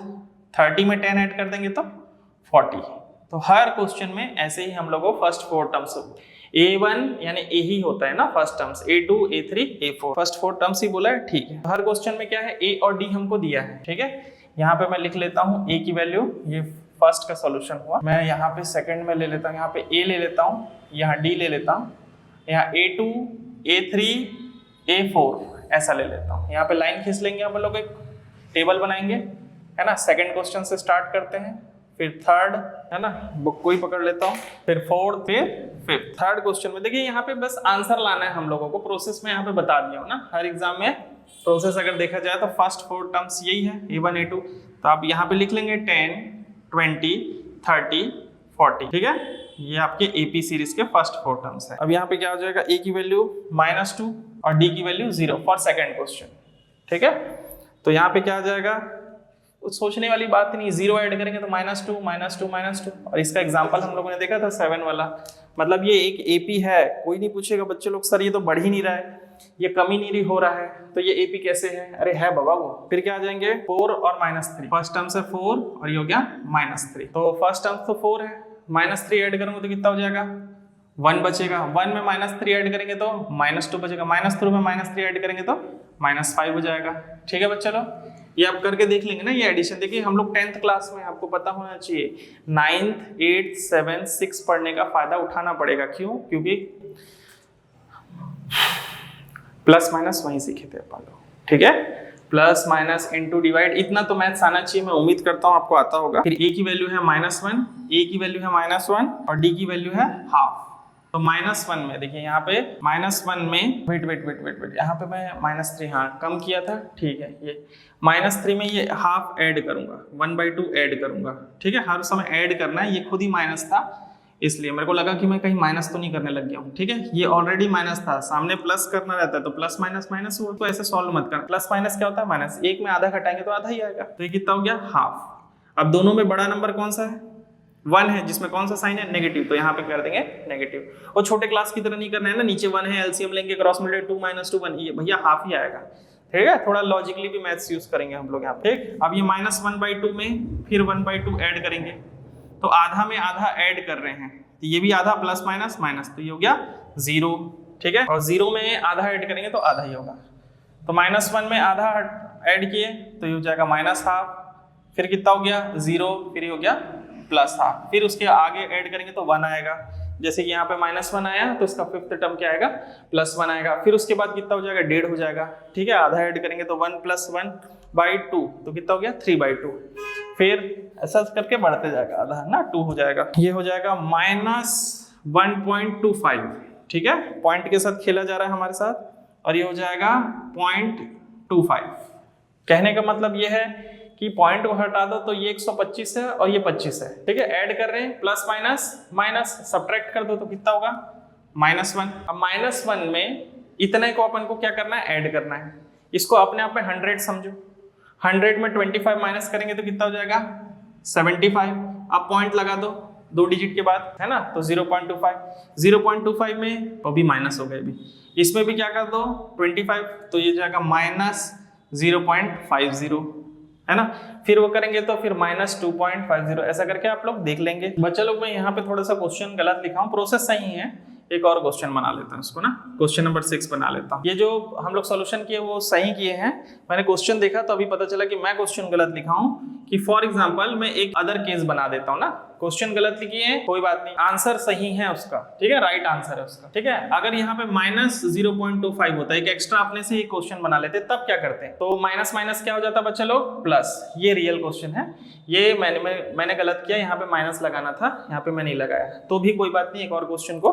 30 में 10 ऐड कर देंगे तो 40। तो हर क्वेश्चन में ऐसे ही हम लोग को फर्स्ट 4 टर्म्स A1 यानी A ही होता है ना first terms, A2 A3 A4 first 4 terms ही बोला है, ठीक है। हर क्वेश्चन में क्या है A और D हमको दिया है, ठीक है। यहाँ पे मैं लिख लेता हूँ A की वैल्यू, ये फर्स्ट का सॉल्यूशन हुआ। मैं यहाँ पे सेकंड में ले लेता हूँ, यहाँ पे A ले लेता हूँ, यहाँ D ले लेता हूँ, यहाँ A2 A3 A4 ऐसा ले लेता हूँ। यहाँ पे लाइन खींच लेंगे, हम लोग एक टेबल बनाएंगे, है ना। सेकंड क्वेश्चन से स्टार्ट करते हैं, फिर थर्ड, है ना, बुक को ही पकड़ लेता हूँ, फिर फोर्थ, फिर फिफ्थ। थर्ड क्वेश्चन में देखिए यहाँ पे बस आंसर लाना है हम लोगों को। प्रोसेस में यहाँ पे बता दिया हूँ ना, हर एग्जाम में प्रोसेस अगर देखा जाए तो फर्स्ट 4 टर्म्स यही है A1 A2। तो आप यहाँ पे लिख लेंगे 10 20 30 40, ठीक है। ये आपके AP सीरीज के फर्स्ट 4 टर्म्स है। अब यहाँ पे क्या हो जाएगा, A की वैल्यू -2 और D की वैल्यू 0 फॉर सेकेंड क्वेश्चन, ठीक है। तो यहाँ पे क्या आ जाएगा, सोचने वाली बात नहीं, 0 ऐड करेंगे तो -2 -2 -2। और इसका एग्जांपल हम लोगों ने देखा था 7 वाला। मतलब ये एक AP है, कोई नहीं पूछेगा बच्चे लोग सर ये तो बढ़ ही नहीं रहा है, ये कम ही नहीं हो रहा है, तो ये एपी कैसे है? अरे है बाबा वो। फिर क्या आ जाएंगे 4 और -3, फर्स्ट टर्म से 4 और ये हो गया -3, तो फर्स्ट टर्म तो 4 है, -3 ऐड करूंगा तो कितना हो जाएगा 1 बचेगा, 1 में -3 ऐड करेंगे तो -2 बचेगा, -2 में -3 ऐड करेंगे तो -5 हो जाएगा। ठीक है बच्चा लोग, ये आप करके देख लेंगे ना ये एडिशन। देखिए हम लोग 10th क्लास में, आपको पता होना चाहिए 9th 8th 7th 6 पढ़ने का फायदा उठाना पड़ेगा। क्यों? क्योंकि प्लस माइनस वहीं सीखे थे अपन लोग। ठीक है, प्लस माइनस इनटू डिवाइड, इतना तो मैथ्स आना चाहिए, मैं उम्मीद करता हूं आपको आता होगा। फिर a की वैल्यू है -1, a की वैल्यू है -1 और d की वैल्यू है हाफ। तो -1 में देखिए यहाँ पे -1 में वेट यहाँ पे मैं -3 हाँ कम किया था, ठीक है, ये -3 में ये हाफ ऐड करूंगा, 1/2 ऐड करूंगा। ठीक है, हर समय ऐड करना है, ये खुद ही माइनस था इसलिए मेरे को लगा कि मैं कहीं माइनस तो नहीं करने लग गया हूँ। ठीक है, ये ऑलरेडी माइनस था, सामने प्लस करना रहता है तो प्लस माइनस माइनस हुआ, तो ऐसे सॉल्व मत करना। प्लस माइनस क्या होता है? माइनस। एक में आधा घटाएंगे तो आधा ही आएगा, तो ये कितना हो गया हाफ। अब दोनों में बड़ा नंबर कौन सा है? 1 है, जिसमें कौन सा साइन है? नेगेटिव, तो यहाँ पे कर देंगे नेगेटिव। और छोटे क्लास की तरह नहीं करना है ना, नीचे 1 है, एलसीएम लेंगे, क्रॉस मल्टीप्लाई 2 - 2 1, ये भैया हाफ ही आएगा। ठीक है, थोड़ा लॉजिकली भी मैथ्स यूज करेंगे हम लोग यहाँ पे। ठीक, अब ये -1/2 में फिर 1/2 ऐड करेंगे, तो आधा में आधा ऐड कर रहे हैं, तो ये भी आधा प्लस माइनस माइनस, तो ये हो गया 0। ठीक है, और 0 में आधा ऐड करेंगे तो आधा ही होगा, तो -1 में आधा ऐड किए तो ये हो जाएगा -1/2, फिर कितना हो गया 0, फिर ये हो गया +1/2, फिर उसके आगे ऐड करेंगे तो 1 आएगा। जैसे कि यहाँ पे -1 आया तो इसका 5th टर्म क्या आएगा? +1 आएगा। फिर उसके बाद कितना हो जाएगा? 1.5 हो जाएगा। ठीक है, आधा ऐड करेंगे तो 1 + 1/2, तो कितना हो गया 3/2। फिर ऐसा करके बढ़ते जाएगा, आधा ना 2 हो जाएगा, ये हो जाएगा -1.25। ठीक है, पॉइंट के साथ खेला जा रहा है हमारे साथ, और ये हो जाएगा 0.25। कहने का मतलब ये है कि पॉइंट को हटा दो तो ये 125 है और ये 25 है। ठीक है, ऐड कर रहे हैं, प्लस माइनस माइनस सब्ट्रैक्ट कर दो तो कितना होगा -1। अब -1 में इतने को अपन को क्या करना है? ऐड करना है। इसको अपने आप में 100 समझो, 100 में 25 माइनस करेंगे तो कितना हो जाएगा 75। अब पॉइंट लगा दो 2 डिजिट के बाद, है ना, तो 0.25 में तो भी माइनस हो गए भी, इसमें भी क्या कर दो 25, तो ये जाएगा -0.50, है ना। फिर वो करेंगे तो फिर -2.50, ऐसा करके आप लोग देख लेंगे। बच्चा लोग, मैं यहाँ पे थोड़ा सा क्वेश्चन गलत लिखा हूँ, प्रोसेस सही है, एक और क्वेश्चन बना लेता हूँ इसको ना, क्वेश्चन नंबर 6 बना लेता हूँ। ये जो हम लोग सॉल्यूशन किए वो सही किए हैं, मैंने क्वेश्चन देखा तो अभी पता चला कि मैं क्वेश्चन गलत लिखा हूँ। कि फॉर एग्जांपल मैं एक अदर केस बना देता हूँ ना, क्वेश्चन गलत लिखी है कोई बात नहीं, आंसर सही है उसका, ठीक है, राइट आंसर है उसका। ठीक है, अगर यहाँ पे -0.25 होता है, एक एक्स्ट्रा अपने से एक क्वेश्चन बना लेते तब क्या करते हैं, तो माइनस माइनस क्या हो जाता बच्चा लोग प्लस। ये रियल क्वेश्चन है, ये मैंने गलत किया, यहाँ पे माइनस लगाना था, यहाँ पे मैं नहीं लगाया, तो भी कोई बात नहीं, एक और क्वेश्चन को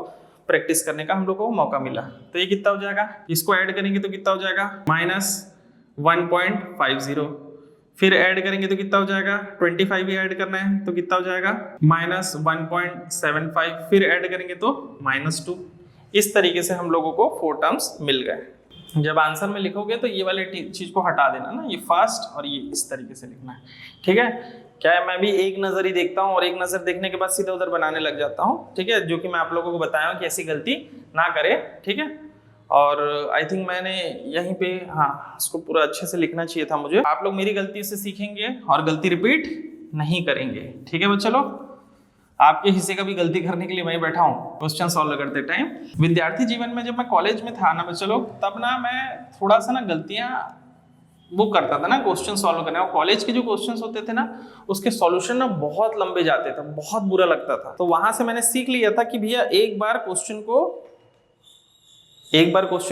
प्रैक्टिस करने का हम लोग को मौका मिला। तो ये कितना हो जाएगा, इसको ऐड करेंगे तो कितना हो जाएगा -1.50, फिर ऐड करेंगे तो कितना हो जाएगा 25 भी ऐड करना है तो कितना हो जाएगा -1.75, फिर ऐड करेंगे तो -2। इस तरीके से हम लोगों को 4 टर्म्स मिल गए। जब आंसर में लिखोगे तो ये वाले चीज को हटा देना ना, ये फर्स्ट और ये इस तरीके से लिखना है। ठीक है, क्या है, मैं भी एक नज़र ही देखता हूँ और एक नज़र देखने के बाद सीधा उधर बनाने लग जाता हूँ। ठीक है, जो कि मैं आप लोगों को बताया हूँ कि ऐसी गलती ना करें। ठीक है, और आई थिंक मैंने यहीं पे हाँ इसको पूरा अच्छे से लिखना चाहिए था मुझे। आप लोग मेरी गलती से सीखेंगे और गलती रिपीट नहीं करेंगे। ठीक है बच्चा लोग, आपके हिस्से का भी गलती करने के लिए मैं बैठा हूँ क्वेश्चन सॉल्व करते टाइम। विद्यार्थी जीवन में जब मैं कॉलेज में था ना बच्चा लोग, तब ना मैं थोड़ा सा ना गलतियाँ वो करता था ना क्वेश्चन सॉल्व करने, और कॉलेज के जो क्वेश्चंस होते थे ना उसके सॉल्यूशन ना बहुत लंबे जाते थे, बहुत बुरा लगता था। तो वहां से मैंने सीख लिया था कि भैया एक बार क्वेश्चन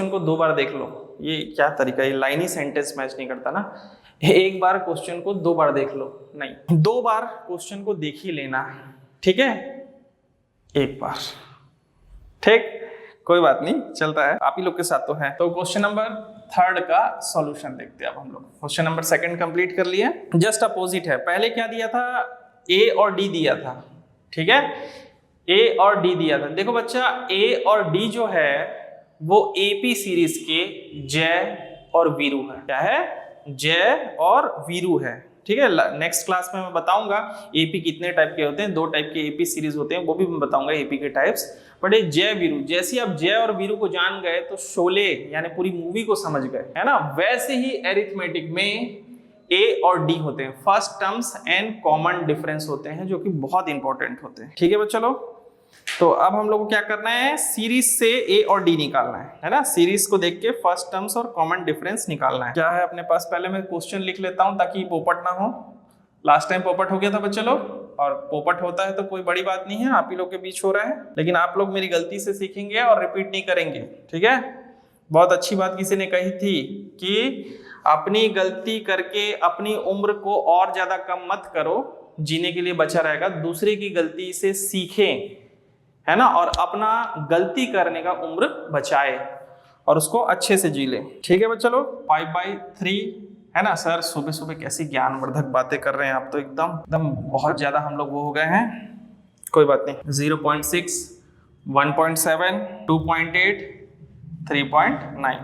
को 2 बार देख लो। ये क्या तरीका है, लाइन ही सेंटेंस मैच नहीं करता ना। एक बार क्वेश्चन को 2 बार देख लो, नहीं 2 बार क्वेश्चन को देख ही लेना। ठीक है, एक बार, ठीक, कोई बात नहीं, चलता है, आप ही लोग के साथ तो है। तो क्वेश्चन नंबर 3 का सॉल्यूशन देखते हैं अब हम लोग। क्वेश्चन नंबर 2 कंप्लीट कर लिए, जस्ट अपोजिट है। पहले क्या दिया था, ए और डी दिया था। ठीक है, ए और डी दिया था। देखो बच्चा, ए और डी जो है वो एपी सीरीज के जय और वीरू है। क्या है, जय और वीरू है। ठीक है, नेक्स्ट क्लास में मैं बताऊंगा एपी कितने टाइप के होते हैं, 2 टाइप के एपी सीरीज होते हैं, वो भी मैं बताऊंगा एपी के टाइप्स। बट ये जय वीरू, जैसे ही आप जय और वीरू को जान गए तो शोले यानी पूरी मूवी को समझ गए, है ना। वैसे ही एरिथमेटिक में ए और डी होते हैं, first terms and common difference होते हैं, जो कि बहुत इंपॉर्टेंट होते हैं। ठीक है बच्चों, तो अब हम लोग को क्या करना है, सीरीज से ए और डी निकालना है ना। सीरीज को देख के फर्स्ट टर्म्स और कॉमन डिफरेंस निकालना है। क्या है अपने पास, पहले मैं क्वेश्चन लिख लेता हूं ताकि पोपट ना हो। लास्ट टाइम पोपट हो गया था बच्चों लोग, और पोपट होता है तो कोई बड़ी बात नहीं है, आप ही लोग के बीच हो रहा है, लेकिन आप लोग मेरी गलती से सीखेंगे और रिपीट नहीं करेंगे। ठीक है, बहुत अच्छी बात किसी ने कही थी कि अपनी गलती करके अपनी उम्र को और ज्यादा कम मत करो, जीने के लिए बचा रहेगा। दूसरे की गलती से सीखें, है ना, और अपना गलती करने का उम्र बचाए और उसको अच्छे से जी ले। ठीक है बच्चों लोग, 5/3 है ना। सर सुबह सुबह कैसी ज्ञानवर्धक बातें कर रहे हैं आप, तो एकदम बहुत ज्यादा हम लोग वो हो गए हैं। कोई बात नहीं, 0.6, 1.7, 2.8, 3.9।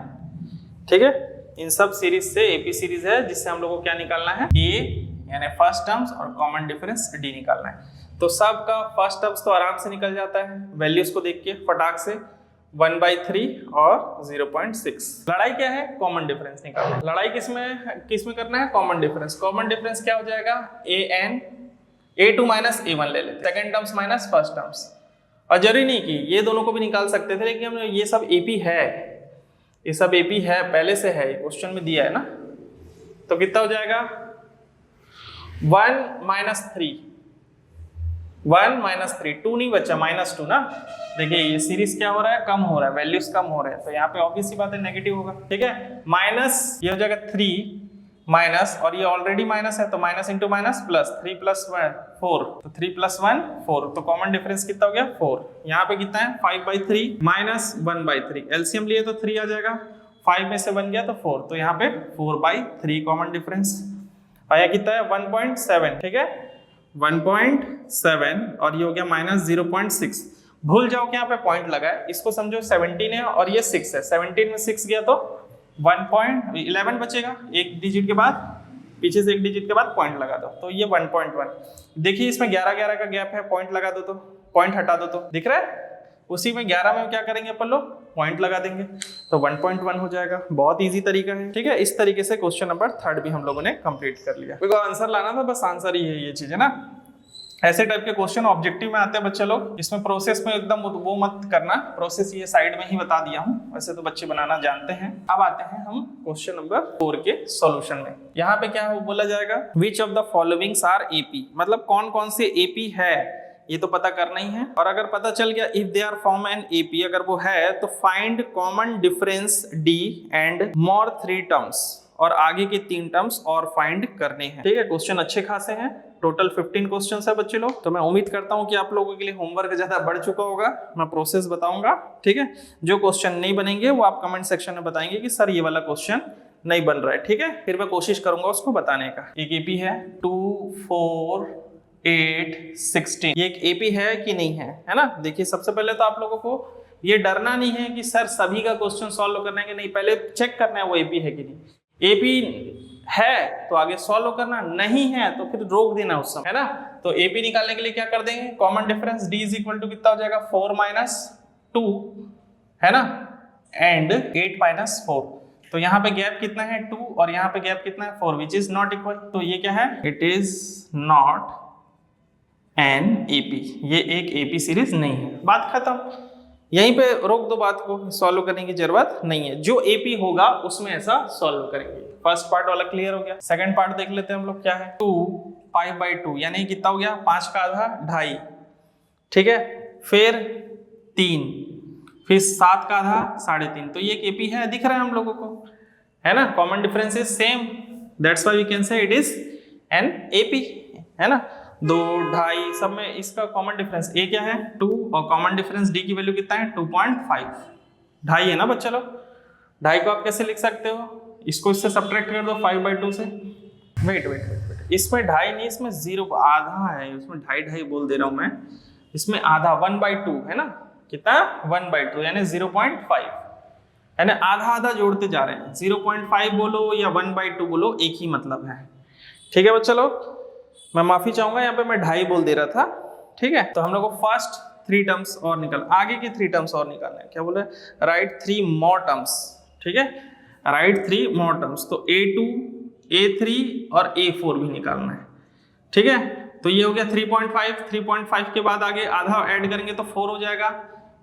ठीक है, इन सब सीरीज से एपी सीरीज है, जिससे हम लोग को क्या निकालना है, ए यानी फर्स्ट टर्म्स और कॉमन डिफरेंस डी निकालना है। तो सबका फर्स्ट टर्म्स तो आराम से निकल जाता है, वैल्यूज को देख के फटाक से, 1/3 और 0.6। लड़ाई क्या है, कॉमन डिफरेंस निकालना है। लड़ाई किसमें करना है, कॉमन डिफरेंस। कॉमन डिफरेंस क्या हो जाएगा, a2 माइनस a1 ले लेते, second terms minus first terms. और जरूरी नहीं कि ये दोनों को भी निकाल सकते थे, लेकिन हमने ये सब एपी है, ये सब एपी है, पहले से है, क्वेश्चन में दिया है ना। तो कितना हो जाएगा, 1 - 3, 2 नहीं बच्चा, -2 ना। देखिए ये सीरीज क्या हो रहा है, कम हो रहा है, वैल्यूज कम हो रहे हैं, तो यहाँ पे ऑब्वियस सी बात है नेगेटिव होगा। ठीक है, माइनस ये हो जाएगा 3 माइनस, और ये ऑलरेडी माइनस है तो माइनस इंटू माइनस प्लस, 3 + 1 4, तो 3 + 1 4, तो कॉमन डिफरेंस कितना हो गया, 4। यहाँ पे कितना है, 5/3 माइनस 1/3, एलसीएम लिए तो 3 आ जाएगा, 5 में से बन गया तो 4, तो यहाँ पे 4/3 कॉमन डिफरेंस आया। कितना है, 1.7। ठीक है, 1.7, और ये हो गया -0.6। भूल जाओ कि यहाँ पे पॉइंट लगा है, इसको समझो 17 है और ये 6 है, 17 में 6 गया तो 1.11 बचेगा, एक डिजिट के बाद, पीछे से एक डिजिट के बाद पॉइंट लगा दो, तो ये 1.1। देखिए इसमें 11 का गैप है, पॉइंट लगा दो तो, पॉइंट हटा दो तो दिख रहा है, उसी में 11 में क्या करेंगे अपन लोग, पॉइंट लगा देंगे, तो 1.1 हो जाएगा। बहुत इजी तरीका है। ठीक है, इस तरीके से क्वेश्चन नंबर 3 भी हम लोगों ने कंप्लीट कर लिया। देखो आंसर लाना था, बस आंसर ही है ये चीज, है ना। ऐसे टाइप के क्वेश्चन ऑब्जेक्टिव में आते हैं बच्चे लोग, इसमें प्रोसेस में एकदम वो मत करना, प्रोसेस ये साइड में ही बता दिया हूँ, वैसे तो बच्चे बनाना जानते हैं। अब आते हैं हम क्वेश्चन नंबर 4 के सॉल्यूशन में। यहाँ पे क्या बोला जाएगा, which of the followings are AP, मतलब कौन कौन से एपी है ये तो पता करना ही है। और अगर पता चल गया if they are form an AP, अगर वो है तो find common difference D and more 3 terms, और आगे के 3 टर्म्स और फाइंड करने हैं। ठीक है, क्वेश्चन अच्छे खासे हैं, टोटल 15 क्वेश्चन है बच्चे लोग। तो मैं उम्मीद करता हूं कि आप लोगों के लिए होमवर्क ज्यादा बढ़ चुका होगा। मैं प्रोसेस बताऊंगा, ठीक है। जो क्वेश्चन नहीं बनेंगे वो आप कमेंट सेक्शन में बताएंगे कि सर ये वाला क्वेश्चन नहीं बन रहा है, ठीक है। फिर मैं कोशिश करूंगा उसको बताने का। एक एपी है 2, 4, 8, 16, ये एक एपी है कि नहीं है ना। देखिए सबसे पहले तो आप लोगों को ये डरना नहीं है कि सर सभी का क्वेश्चन सॉल्व करना है कि नहीं, पहले चेक करना है वो एपी है कि नहीं। एपी है तो आगे सॉल्व करना, नहीं है तो फिर रोक देना उस समय, है ना। तो एपी निकालने के लिए क्या कर देंगे, common difference D is equal to कितना हो जाएगा 4 - 2, है ना, एंड 8 - 4। तो यहाँ पे गैप कितना है 2 और यहाँ पे गैप कितना है 4, विच इज नॉट इक्वल। तो ये क्या है, it is not an AP, ये एक एपी सीरीज नहीं है। बात खत्म, यहीं पे रोक दो बात को, सॉल्व करने की जरूरत नहीं है। जो एपी होगा उसमें ऐसा सॉल्व करेंगे। फर्स्ट पार्ट वाला क्लियर हो गया। सेकंड पार्ट देख लेते हैं हम लोग, क्या है 2 5/2 यानी कितना हो गया 5 का आधा 2.5, ठीक है। फिर 3, फिर 7 का आधा 3.5, तो ये एक एपी है, दिख रहा है हम लोगों को, है ना। Common difference is same, that's why we can say it is an AP, है ना। 2, 2.5 सब में इसका कॉमन डिफरेंस ए क्या है 2 और कॉमन डिफरेंस डी की वैल्यू कितना है 2.5, 2.5 है ना बच्चा लोग। 2.5 को आप कैसे लिख सकते हो, इसको इससे सब्ट्रैक्ट कर दो 5/2 से। वेट, इसमें 2.5 नहीं, इसमें 0 आधा है, उसमें 2.5 बोल दे रहा हूं मैं, इसमें आधा 1/2 है ना, कितना 1/2 यानी 0.5, यानी आधा आधा जोड़ते जा रहे हैं। 0.5 बोलो या 1/2 बोलो एक ही मतलब है, ठीक है बच्चा लोग। मैं माफी चाहूंगा, यहाँ पे मैं 2.5 बोल दे रहा था, ठीक है। तो हम लोग को फर्स्ट 3 टर्म्स और निकाल, आगे के 3 टर्म्स और निकालना है। क्या बोल रहा है? राइट 3 मोर टर्म्स। ठीक है, राइट 3 मोर टर्म्स। तो A2, A3 और A4 भी निकालना है। ठीक है, तो ये हो गया 3.5। 3.5 के बाद आगे आधा ऐड करेंगे तो 4 हो जाएगा,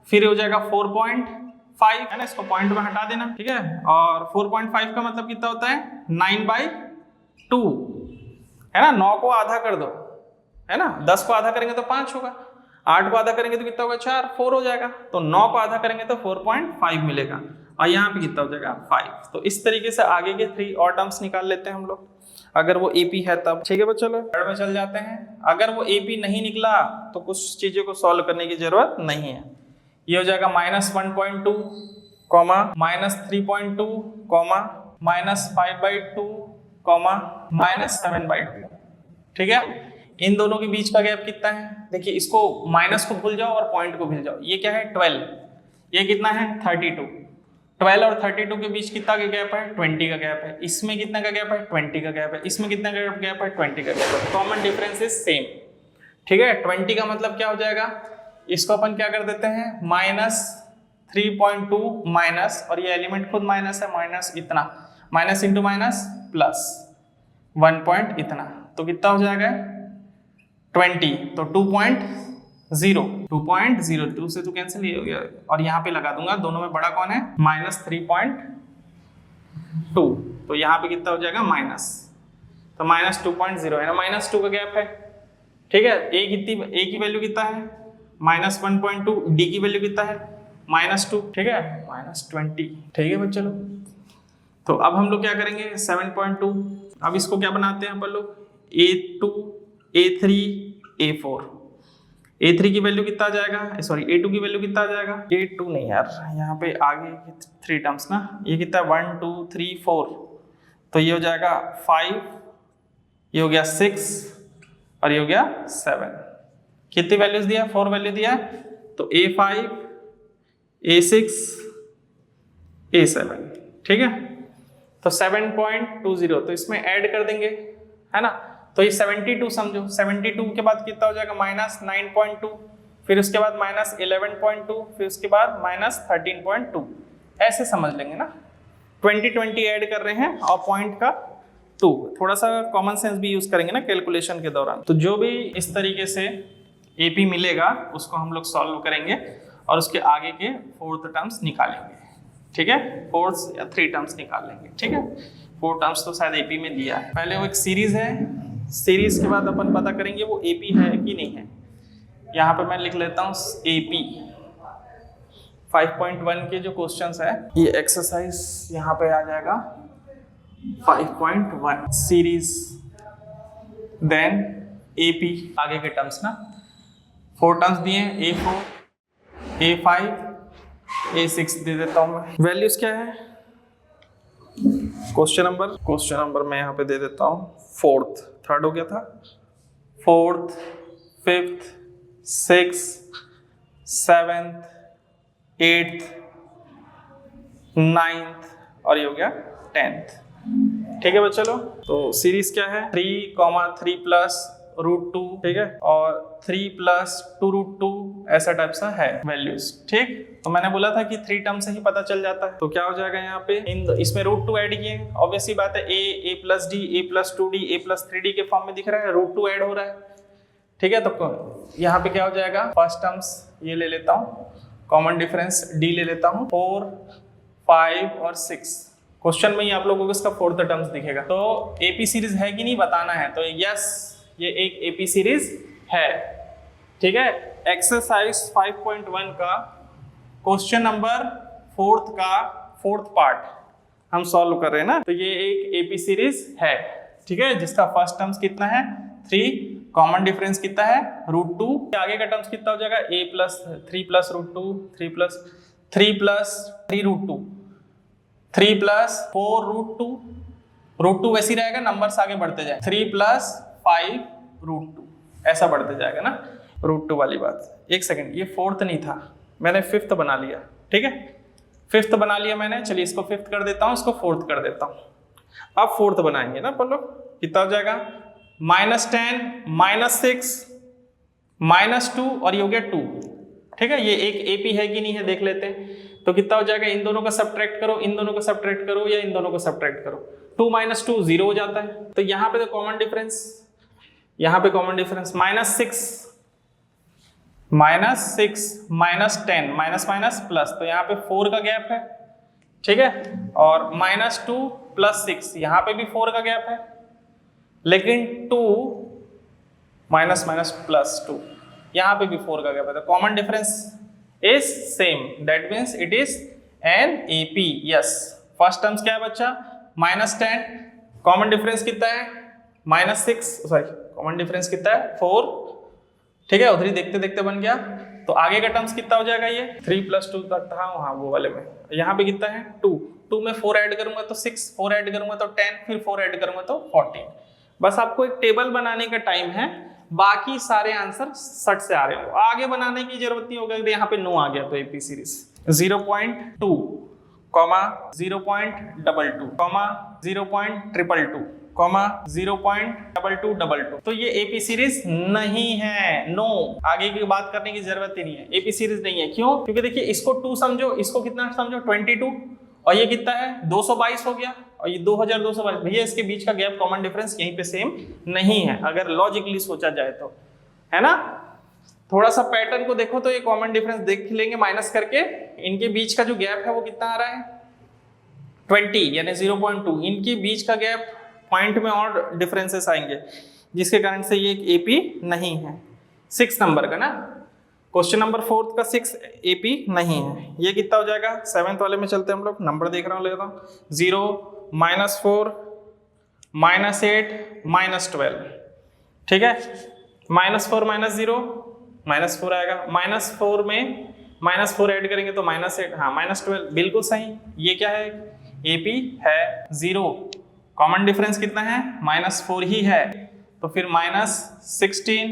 फिर हो जाएगा 4.5 है ना, इसको पॉइंट में हटा देना। ठीक है, और 4.5 का मतलब कितना होता है? 9/2 है ना। 9 को आधा कर दो है ना, 10 को आधा करेंगे तो 5 होगा, 8 को आधा करेंगे तो कितना होगा? 4, 4 हो जाएगा। तो 9 को आधा करेंगे तो 4.5 मिलेगा, और यहाँ पे कितना हो जाएगा? 5। तो इस तरीके से आगे के 3 और टर्म्स निकाल लेते हैं हम लोग, अगर वो AP है तब। ठीक है बच्चों, चलो थर्ड में चल जाते हैं। अगर वो AP नहीं निकला तो कुछ चीजों को सॉल्व करने की जरूरत नहीं है। ये हो जाएगा -1.2, -3.2, -5/2, -7/2। ठीक है, इन दोनों के बीच का गैप कितना है? देखिए, इसको माइनस को भूल जाओ और पॉइंट को भूल जाओ। ये क्या है? 12। ये कितना है? 32। 12 और 32 के बीच कितना का गैप है? 20 का गैप है। इसमें कितना का गैप है? 20 का गैप है। इसमें कितना का गैप है? 20 का गैप है। Common difference is same. ठीक है, 20 का मतलब क्या हो जाएगा? इसको अपन क्या कर देते हैं? -3.2 माइनस, और ये एलिमेंट खुद माइनस है, माइनस इतना, minus into minus plus 1 point इतना, तो कितना हो जाएगा? 20। तो 2.0, 2.02 से तो कैंसिल ही हो गया, और यहाँ पे लगा दूंगा, दोनों में बड़ा कौन है? -3.2। तो यहाँ पे कितना हो जाएगा? माइनस, तो -2.0 है ना, -2 का गैप है। ठीक है, A की वैल्यू कितना है? -1.2। D की वैल्यू कितना है? -2। ठीक है, -20। ठीक है बच्चों लोग, तो अब हम लोग क्या करेंगे? 7.2। अब इसको क्या बनाते हैं अपन लोग? A2, A3, A4। A3 की वैल्यू कितना आ जाएगा? सॉरी, A2 की वैल्यू कितना आ जाएगा? A2 नहीं यार, यहाँ पे आगे की 3 टर्म्स ना, ये कितना? 1 2 3 4, तो ये हो जाएगा 5, ये हो गया 6, और ये हो गया 7। कितनी वैल्यूज दिया? 4 वैल्यू दिया, तो A5, A6, A7। ठीक है, तो 7.20, तो इसमें ऐड कर देंगे है ना, तो ये 72 समझो। 72 के बाद कितना हो जाएगा? -9.2, फिर उसके बाद -11.2, फिर उसके बाद -13.2, ऐसे समझ लेंगे ना। 20 ऐड कर रहे हैं और पॉइंट का 2, थोड़ा सा कॉमन सेंस भी यूज करेंगे ना कैलकुलेशन के दौरान। तो जो भी इस तरीके से AP मिलेगा उसको हम लोग सॉल्व करेंगे और उसके आगे के 4th टर्म्स निकालेंगे। ठीक है, 4th या 3 टर्म्स निकाल लेंगे। ठीक है, 4 टर्म्स तो शायद AP में दिया है। पहले वो एक सीरीज है, सीरीज के बाद अपन पता करेंगे वो AP है कि नहीं है। यहाँ पे मैं लिख लेता हूँ AP 5.1 के जो क्वेश्चंस है, ये एक्सरसाइज यहाँ पे आ जाएगा 5.1 सीरीज, देन AP आगे के टर्म्स ना, 4 टर्म्स दिए, A4, A5, A6 दे देता हूँ मैं। वैल्यूज क्या है? क्वेश्चन नंबर मैं यहाँ पे दे देता हूँ 4th, 3rd हो गया था, 4th, 5th, 6th, 7th, 8th, 9th, और ये हो गया 10th। ठीक है बच्चों लोग, तो सीरीज क्या है? 3, 3 प्लस √2, ठीक है, और 3 प्लस 2√2, ऐसा टाइप सा है वैल्यूज। ठीक, तो मैंने बोला था कि 3 टर्म से ही पता चल जाता है। तो क्या हो जाएगा यहाँ पे? इसमें √2 ऐड किए, ऑब्वियसली बात है, A plus D, A plus 2D, A plus 3D के फॉर्म में दिख रहा है, √2 ऐड हो रहा है। ठीक है, तो यहाँ पे क्या हो जाएगा? फर्स्ट टर्म्स ये ले लेता हूँ, कॉमन डिफरेंस D ले लेता हूँ, 4, 5 और 6। क्वेश्चन में ही आप लोगों को इसका 4th टर्म्स दिखेगा। तो AP सीरीज है कि नहीं बताना है, तो यस, ये एक AP सीरीज है। ठीक है, एक्सरसाइज 5.1 का क्वेश्चन नंबर 4th का 4th पार्ट हम सॉल्व कर रहे हैं ना, तो ये एक AP सीरीज है। ठीक है, जिसका फर्स्ट टर्म्स कितना है? 3, कॉमन डिफरेंस कितना है? √2। आगे का टर्म्स कितना हो जाएगा? A plus 3 plus √2, 3 plus 3 √2, 3 plus 4 √2 वैसे ही रहेगा, नंबर्स आगे बढ़ते जाए, 3 प्लस 5 √2, ऐसा बढ़ते जाएगा ना, √2 वाली बात। एक सेकंड, ये 4th नहीं था, मैंने 5th बना लिया। ठीक है, 5th बना लिया मैंने, चलिए इसको 5th कर देता हूँ, इसको 4th कर देता हूँ। अब 4th बनाएंगे ना अपन लोग, कितना हो जाएगा? -10, -6, -2, और ये हो गया 2, ठीक है, ये एक एपी है कि नहीं है देख लेते हैं। तो कितना हो जाएगा, इन दोनों का सब्ट्रैक्ट करो, इन दोनों का सब्ट्रैक्ट करो या इन दोनों को सब्ट्रैक्ट करो, 2 - 2 0 हो जाता है। तो यहाँ पे तो कॉमन डिफरेंस, यहाँ पे common difference -6 -10 minus minus plus, तो यहाँ पे 4 का गैप है, ठीक है, और -2 + 6 यहाँ पे भी 4 का गैप है, लेकिन 2 माइनस माइनस +2 यहाँ पे भी 4 का गैप है, तो common difference is same, that means it is an AP. Yes, first terms क्या है बच्चा, -10, कॉमन डिफरेंस कितना है -6, सॉरी कॉमन डिफरेंस कितना है 4, ठीक है, उधर ही देखते देखते बन गया। तो आगे का टर्म्स कितना हो जाएगा, ये 3 + 2 तक था वहां वो वाले में, यहाँ पे कितना है 2 में 4 ऐड करूंगा तो 6, 4 ऐड करूंगा तो 10, फिर 4 ऐड करूंगा तो 14। बस आपको एक टेबल बनाने का टाइम है, बाकी सारे आंसर सट से आ रहे हो, आगे बनाने की जरूरत नहीं होगा। अगर यहाँ पे 9 आ गया तो एपी सीरीज 0.2, 0.22, 0.222, 0.2222, तो ये एपी सीरीज नहीं है। नो, आगे की बात करने की जरूरत ही नहीं है, एपी सीरीज नहीं है। क्यों? क्योंकि देखिए इसको 2 समझो, इसको कितना समझो 22, और ये कितना है 222 हो गया, और ये 2222, भैया इसके बीच का गैप कॉमन डिफरेंस यहीं पे सेम नहीं है, अगर लॉजिकली सोचा जाए तो, है ना। थोड़ा सा पैटर्न को देखो तो ये कॉमन डिफरेंस देख लेंगे माइनस करके, इनके बीच का जो गैप है वो कितना आ रहा है 20 यानी 0.2, इनके बीच का गैप पॉइंट में और डिफरेंसेस आएंगे, जिसके कारण से ये एक एपी नहीं है। 6 नंबर का ना, क्वेश्चन नंबर 4 का 6 एपी नहीं है। ये कितना हो जाएगा, 7th वाले में चलते हैं हम लोग, नंबर देख रहा हूँ, लेता हूँ 0, -4, -8, -12, ठीक है, -4 -0 -4 आएगा, -4 में -4 ऐड करेंगे तो -8, हाँ -12, बिल्कुल सही। ये क्या है, एपी है 0, कॉमन डिफरेंस कितना है -4 ही है, तो फिर -16,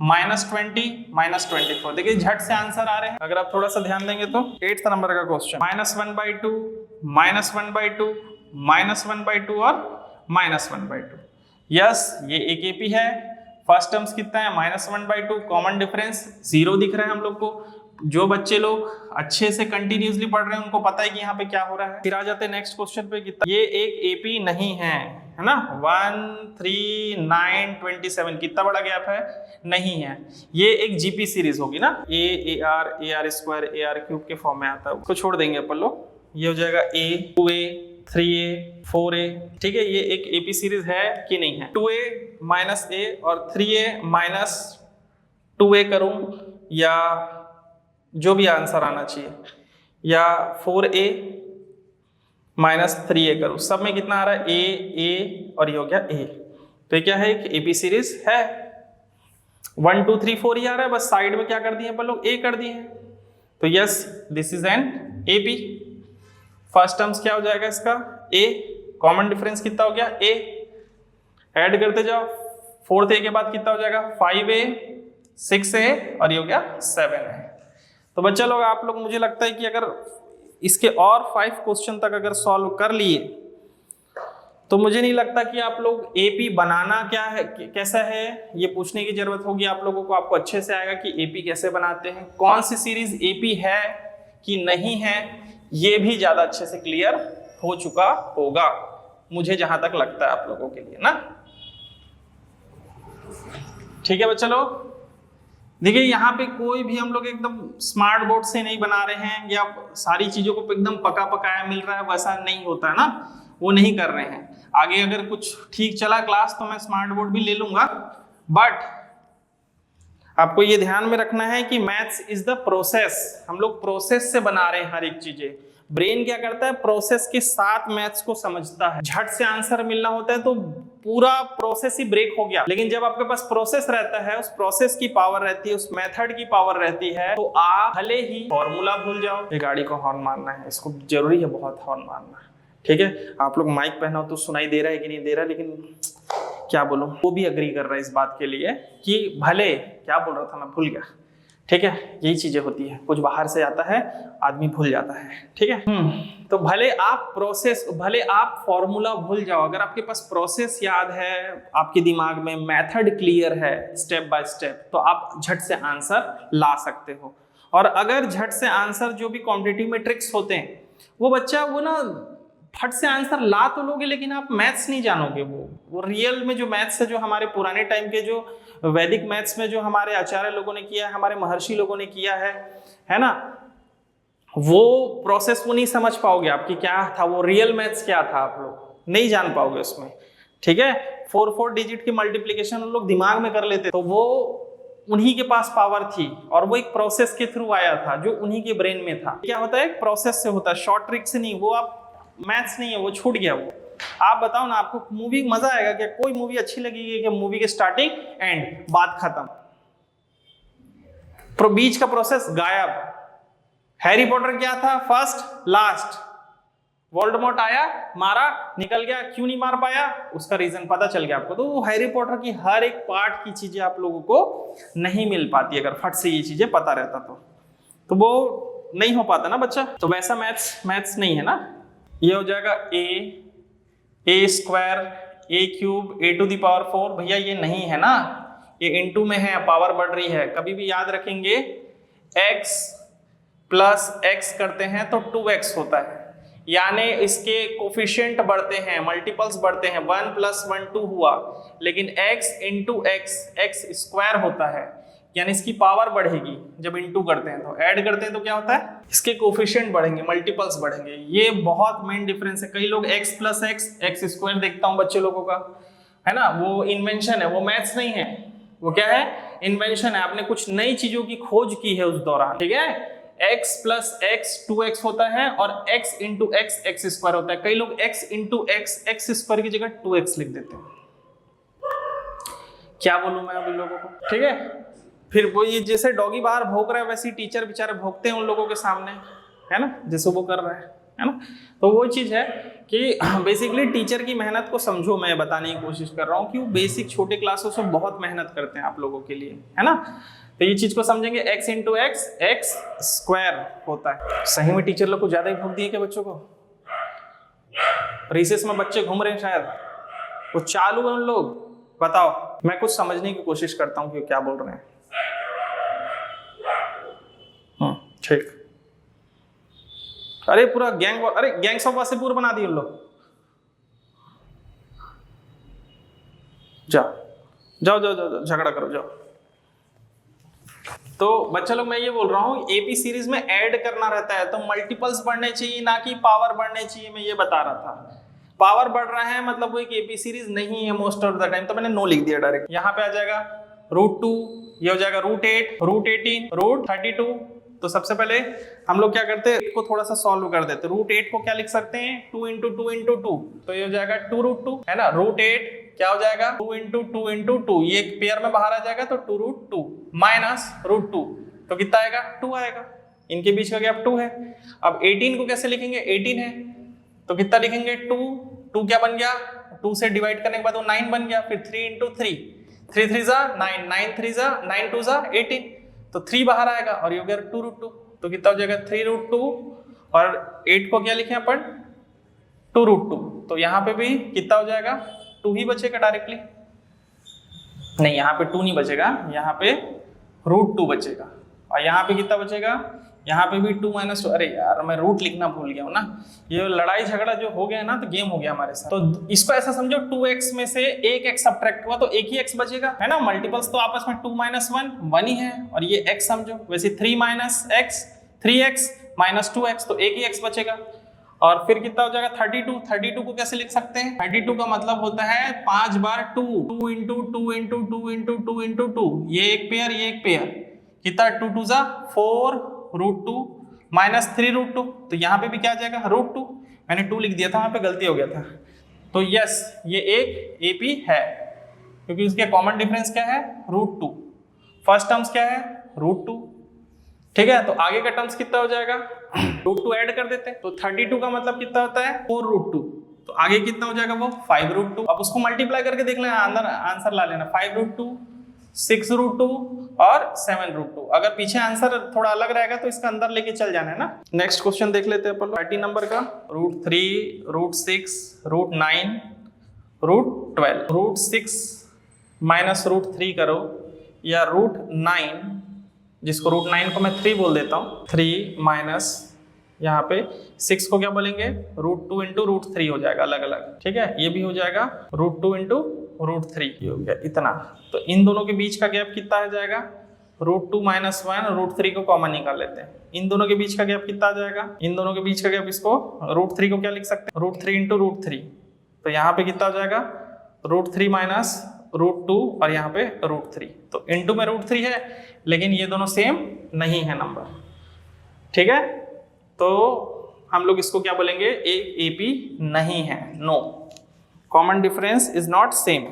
-20, -24। देखिए झट से आंसर आ रहे हैं, अगर आप थोड़ा सा ध्यान देंगे तो। 8th नंबर का क्वेश्चन, -1/2, -1/2, -1/2 और -1/2। यस, ये एक एपी है। फर्स्ट टर्म्स कितना है -1/2, कॉमन डिफरेंस 0 दिख रहा है हम लोग को। जो बच्चे लोग अच्छे से कंटिन्यूसली पढ़ रहे हैं उनको पता है कि यहाँ पे क्या हो रहा है। फिर आ जाते हैं नेक्स्ट क्वेश्चन पे, कितना, ये एक एपी नहीं है ना, 1, 3, 9, 27, कितना बड़ा गैप है, नहीं है। ये एक जीपी सीरीज होगी ना, AR² AR³ के फॉर्म में आता है, उसको छोड़ देंगे अपन लोग, ये हो जाएगा A, 2A, 3A, 4A, ठीक है। ये एक एपी सीरीज है कि नहीं है, 2A -A और 3A -2A करूं, या जो भी आंसर आना चाहिए, या 4A -3A करूं, सब में कितना आ रहा है A और ये हो गया A। तो ये क्या है, एक एपी सीरीज है। 1, 2, 3, 4 ही आ रहा है, बस साइड में क्या कर दिए अपन लोग, A कर दिए हैं। तो yes, this is an AP. First terms क्या हो जाएगा इसका, A, कॉमन डिफरेंस कितना हो गया A, ऐड करते जाओ, 4th A के बाद कितना हो जाएगा 5A, 6A और ये हो गया 7A। तो बच्चा लोग, आप लोग, मुझे लगता है कि अगर इसके और 5 क्वेश्चन तक अगर सॉल्व कर लिए तो मुझे नहीं लगता कि आप लोग एपी बनाना क्या है, कैसा है, ये पूछने की जरूरत होगी आप लोगों को। आपको अच्छे से आएगा कि एपी कैसे बनाते हैं, कौन सी सीरीज एपी है कि नहीं है, ये भी ज्यादा अच्छे से क्लियर हो चुका होगा, मुझे जहां तक लगता है आप लोगों के लिए ना। ठीक है बच्चा लोग, देखिए यहाँ पे कोई भी हम लोग एकदम स्मार्ट बोर्ड से नहीं बना रहे हैं, या सारी चीजों को एकदम पका पकाया मिल रहा है, वैसा नहीं होता है ना, वो नहीं कर रहे हैं। आगे अगर कुछ ठीक चला क्लास तो मैं स्मार्ट बोर्ड भी ले लूंगा, बट आपको ये ध्यान में रखना है कि मैथ्स इज द प्रोसेस, हम लोग प्रोसेस से बना रहे हैं हर एक चीजें। ब्रेन क्या करता है, प्रोसेस के साथ मैथ्स को समझता है। झट से आंसर मिलना होता है तो पूरा प्रोसेस ही ब्रेक हो गया, लेकिन जब आपके पास प्रोसेस रहता है, उस प्रोसेस की पावर रहती है, उस मेथड की पावर रहती है, तो आप भले ही फॉर्मूला भूल जाओ। ये गाड़ी को हॉर्न मारना है, इसको जरूरी है बहुत हॉर्न मारना है, ठीक है। आप लोग माइक पहनाओ तो सुनाई दे रहा है कि नहीं दे रहा, लेकिन क्या बोलूं, वो भी अग्री कर रहा है इस बात के लिए कि भले, क्या बोल रहा था मैं भूल गया, ठीक है। यही चीजें होती है, कुछ बाहर से आता है आदमी भूल जाता है, ठीक है। तो भले आप प्रोसेस, भले आप फॉर्मूला भूल जाओ, अगर आपके पास प्रोसेस याद है, आपके दिमाग में मेथड क्लियर है स्टेप बाय स्टेप, तो आप झट से आंसर ला सकते हो। और अगर झट से आंसर जो भी कॉम्पिटिटिव में ट्रिक्स होते हैं वो बच्चा वो ना फट से आंसर ला तो लोगे लेकिन आप मैथ्स नहीं जानोगे। वो रियल में जो मैथ्स है, जो हमारे पुराने टाइम के जो वैदिक मैथ्स में जो हमारे आचार्य लोगों ने किया है, हमारे महर्षि लोगों ने किया है ना, वो प्रोसेस वो नहीं समझ पाओगे आपकी क्या था, वो रियल मैथ्स क्या था आप लोग नहीं जान पाओगे उसमें। ठीक है, 4 डिजिट की मल्टीप्लीकेशन उन लोग दिमाग में कर लेते, तो वो उन्हीं के पास पावर थी और वो एक प्रोसेस के थ्रू आया था जो उन्हीं के ब्रेन में था। क्या होता है, प्रोसेस से होता है, शॉर्ट ट्रिक से नहीं। वो आप मैथ्स नहीं है, वो छूट गया। वो आप बताओ ना, आपको मूवी मजा आएगा क्या? कोई मूवी अच्छी लगेगी क्या? मूवी के स्टार्टिंग एंड बात खत्म, बीच का प्रोसेस गायब। हैरी पॉटर क्या था, फर्स्ट लास्ट, वोल्डेमॉर्ट आया मारा निकल गया, क्यों नहीं मार पाया उसका रीजन पता चल गया आपको। तो हैरी पॉटर की हर एक पार्ट की चीजें आप लोगों को नहीं मिल पाती अगर फट से ये चीजें पता रहता तो वो नहीं हो पाता ना बच्चा। तो वैसा मैथ्स नहीं है ना। ये हो जाएगा A square A cube A to the power 4, भैया ये नहीं है ना, ये इनटू में है, पावर बढ़ रही है। कभी भी याद रखेंगे x प्लस x करते हैं तो 2x होता है, यानी इसके कोफिशिएंट बढ़ते हैं, मल्टीपल्स बढ़ते हैं, 1 + 1 2 हुआ, लेकिन x इंटू x स्क्वायर होता है, यानी इसकी पावर बढ़ेगी। जब इंटू करते हैं तो ऐड करते हैं तो क्या होता है, इसके कोफिशिएंट बढ़ेंगे, मल्टीपल्स बढ़ेंगे। ये बहुत मेन डिफरेंस है। कई लोग x प्लस x स्क्वायर देखता हूं बच्चे लोगों का, है ना, वो इन्वेंशन है, वो मैथ्स नहीं है, वो क्या है, इन्वेंशन है। आपने कुछ नई चीजों की खोज की है उस दौरान। ठीक है, x प्लस x 2x होता है और x इंटू x स्क्वायर होता है। कई लोग x इंटू x स्क्वायर की जगह 2x लिख देते हैं। क्या बोलूं मैं अभी लोगों को। ठीक है, फिर वो ये जैसे डॉगी बाहर भौंक रहा है वैसे ही टीचर बेचारे भौंकते हैं उन लोगों के सामने, है ना, जैसे वो कर रहा है ना। तो वो चीज है कि बेसिकली टीचर की मेहनत को समझो। मैं बताने की कोशिश कर रहा हूँ कि वो बेसिक छोटे क्लासों से बहुत मेहनत करते हैं आप लोगों के लिए, है ना। तो ये चीज को समझेंगे, x इंटू x स्क्वायर होता है। सही में टीचर लोग को ज्यादा ही भूख दिए क्या बच्चों को? रिसेस में बच्चे घूम रहे हैं शायद, वो चालू है उन लोग। बताओ, मैं कुछ समझने की कोशिश करता हूँ कि क्या बोल रहे हैं। ठीक, अरे पूरा गैंग्स ऑफ वासेपुर बना दिए उन लोग। जाओ झगड़ा करो, जाओ। तो बच्चा लोग, मैं ये बोल रहा हूँ एपी सीरीज में ऐड करना रहता है तो मल्टीपल्स बढ़ने चाहिए ना कि पावर बढ़ने चाहिए। मैं ये बता रहा था, पावर बढ़ रहा है मतलब वो एक एपी सीरीज नहीं है मोस्ट ऑफ द टाइम। तो मैंने नो लिख दिया डायरेक्ट। यहाँ पे आ जाएगा √2, ये हो जाएगा √8, √18, √32। तो सबसे पहले हम लोग क्या करते हैं, इसको थोड़ा सा सॉल्व कर देते हैं। √8 को क्या लिख सकते हैं, 2 इंटू 2 इंटू 2, तो ये हो जाएगा 2√2, है ना। √8 क्या हो जाएगा, 2 इंटू 2 इंटू 2, ये एक पेयर में बाहर आ जाएगा तो 2√2 माइनस √2, तो कितना आएगा, 2 आएगा। इनके बीच का गैप 2 है। अब 18 को कैसे लिखेंगे, 18 है तो कितना लिखेंगे, 2 क्या बन गया, 2 से डिवाइड करने के बाद वो 9 बन गया। फिर 3 इंटू 3, 3 3 जा 9, 9 3 जा 9 2 जा 18, तो 3 बाहर आएगा और ये हो गया 2√2, तो कितना हो जाएगा 3√2। और 8 को क्या लिखे अपन, 2√2, तो यहाँ पे भी कितना हो जाएगा, 2 ही बचेगा डायरेक्टली। नहीं, यहाँ पे 2 नहीं बचेगा, यहाँ पे √2 बचेगा। और यहाँ पे कितना बचेगा, यहाँ पे भी 2 - 2। अरे यार, मैं रूट लिखना भूल गया हूँ ना। ये लड़ाई झगड़ा जो हो गया ना, तो गेम हो गया हमारे साथ। तो इसको ऐसा समझो, 2x में से एक x सब्ट्रैक्ट हुआ तो एक ही x बचेगा, है ना। मल्टीपल्स तो आपस में 2 - 1 ही है, और ये x समझो। वैसे 3 - x 3x - 2x, तो एक ही x बचेगा। और फिर कितना हो जाएगा, 32 को कैसे लिख सकते हैं, 32 का मतलब होता है 5 बार 2, 2 इंटू 2 इंटू 2 इंटू 2 इंटू 2, ये एक पेयर, ये एक पेयर, कितना 2 2 जा 4 √2 माइनस 3√2, तो यहाँ पे भी क्या आ जाएगा, √2। मैंने 2 लिख दिया था, वहां पे गलती हो गया था। तो यस, ये एक एपी है क्योंकि उसके कॉमन डिफरेंस क्या है, √2। फर्स्ट टर्म्स क्या है, √2। ठीक है, तो आगे का टर्म्स कितना हो जाएगा, √2 ऐड कर देते हैं, तो 32 का मतलब कितना होता है, 4√2, तो आगे कितना हो जाएगा वो 5√2। अब उसको मल्टीप्लाई करके देख लेना, अंदर आंसर ला लेना, 5√2, 6√2 और 7√2। अगर पीछे आंसर थोड़ा अलग रहेगा तो इसका अंदर लेके चल जाना है ना। नेक्स्ट क्वेश्चन देख लेते हैं अपन 30 नंबर का, √3, √6, √9, √12। √6 माइनस √3 करो या √9 जिसको √9 को मैं 3 बोल देता हूँ, 3 माइनस यहाँ पे 6 को क्या बोलेंगे, √2 इंटू √3 हो जाएगा अलग अलग, ठीक है। ये भी हो जाएगा √2 इंटू √3 हो गया इतना। तो इन दोनों के बीच का गैप कितना आ जाएगा, √2 माइनस 1, √3 को कॉमन निकाल लेते हैं। इन दोनों के बीच का गैप कितना आ जाएगा, इन दोनों के बीच का गैप, इसको √3 को क्या लिख सकते हैं, √3 इंटू √3। तो यहाँ पे कितना आ जाएगा, √3 माइनस √2 और यहाँ पे √3। तो इंटू में √3 है, लेकिन ये दोनों सेम नहीं है नंबर, ठीक है। तो हम लोग इसको क्या बोलेंगे, AP नहीं है, no, common difference is not same.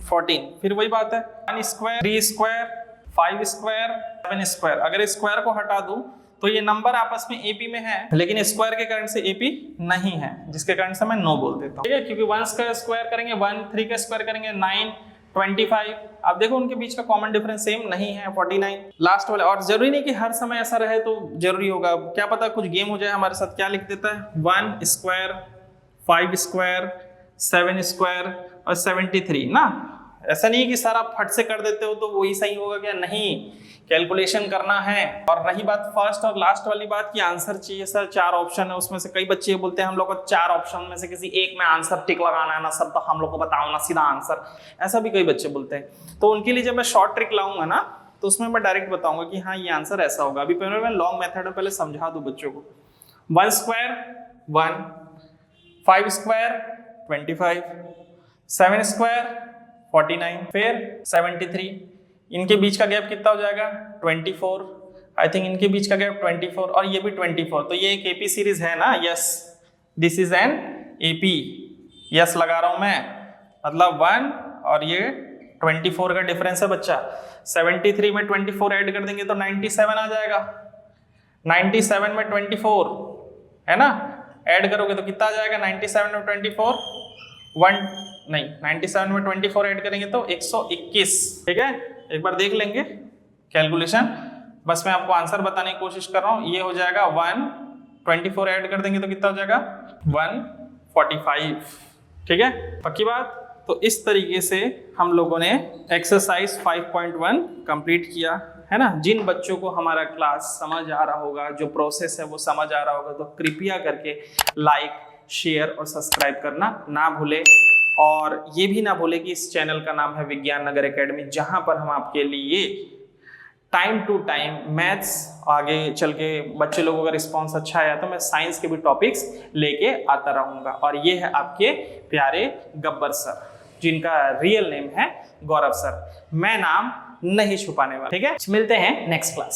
14, फिर वही बात है, 1 स्क्वायर, 3 स्क्वायर, 5 स्क्वायर, 7 स्क्वायर। अगर स्क्वायर को हटा दूं तो ये नंबर आपस में AP में है, लेकिन स्क्वायर के कारण से AP नहीं है, जिसके कारण से मैं नो बोल देता हूँ, ठीक है। क्योंकि 1 का स्क्वायर करेंगे 1, 3 का स्क्वायर करेंगे 9, 25। अब देखो उनके बीच का कॉमन डिफरेंस सेम नहीं है, 49 लास्ट वाले। और जरूरी नहीं कि हर समय ऐसा रहे तो जरूरी होगा, क्या पता कुछ गेम हो जाए हमारे साथ। क्या लिख देता है, 1 स्क्वायर, 5 स्क्वायर, 7 स्क्वायर और 73 ना। ऐसा नहीं है कि सर आप फट से कर देते हो तो वही सही होगा क्या, नहीं, कैलकुलेशन करना है। और रही बात फर्स्ट और लास्ट वाली बात की आंसर चाहिए सर, 4 ऑप्शन है उसमें से। कई बच्चे बोलते हैं हम लोग को 4 ऑप्शन में से किसी एक में आंसर टिक लगाना है ना सर, तो हम लोग को बताओ ना सीधा आंसर, ऐसा भी कई बच्चे बोलते हैं। तो उनके लिए जब मैं शॉर्ट ट्रिक लाऊंगा ना, तो उसमें मैं डायरेक्ट बताऊंगा कि हाँ ये आंसर ऐसा होगा। अभी पहले मैं लॉन्ग मेथड में पहले समझा दूं बच्चों को। 1 स्क्वायर 1, 5 स्क्वायर 25, 7 स्क्वायर 49, फिर 73। इनके बीच का गैप कितना हो जाएगा, 24। आई थिंक इनके बीच का गैप 24 और ये भी 24। तो ये एक AP सीरीज है ना, yes, this is N AP, yes लगा रहा हूं मैं, मतलब 1 और ये 24 का डिफरेंस है बच्चा। 73 में 24 ऐड कर देंगे तो 97 आ जाएगा, 97 में 24 है ना, ऐड करोगे तो कितना आ जाएगा, 97 में 24, 97 में 24 ऐड करेंगे तो 121, ठीक है। एक बार देख लेंगे कैलकुलेशन, बस मैं आपको आंसर बताने की कोशिश कर रहा हूं। ये हो जाएगा 124 ऐड कर देंगे तो कितना हो जाएगा, 145, ठीक है, पक्की बात। तो इस तरीके से हम लोगों ने एक्सरसाइज 5.1 कंप्लीट किया है ना। जिन बच्चों को हमारा क्लास समझ आ रहा होगा, जो प्रोसेस है वो समझ आ रहा होगा, तो कृपया करके लाइक, शेयर और सब्सक्राइब करना ना भूले। और ये भी ना भूले कि इस चैनल का नाम है विज्ञान नगर एकेडमी, जहां पर हम आपके लिए टाइम टू टाइम मैथ्स, आगे चल के बच्चे लोगों का रिस्पांस अच्छा आया तो मैं साइंस के भी टॉपिक्स लेके आता रहूंगा। और ये है आपके प्यारे गब्बर सर, जिनका रियल नेम है गौरव सर। मैं नाम नहीं छुपाने वाला, ठीक है। मिलते हैं नेक्स्ट क्लास में।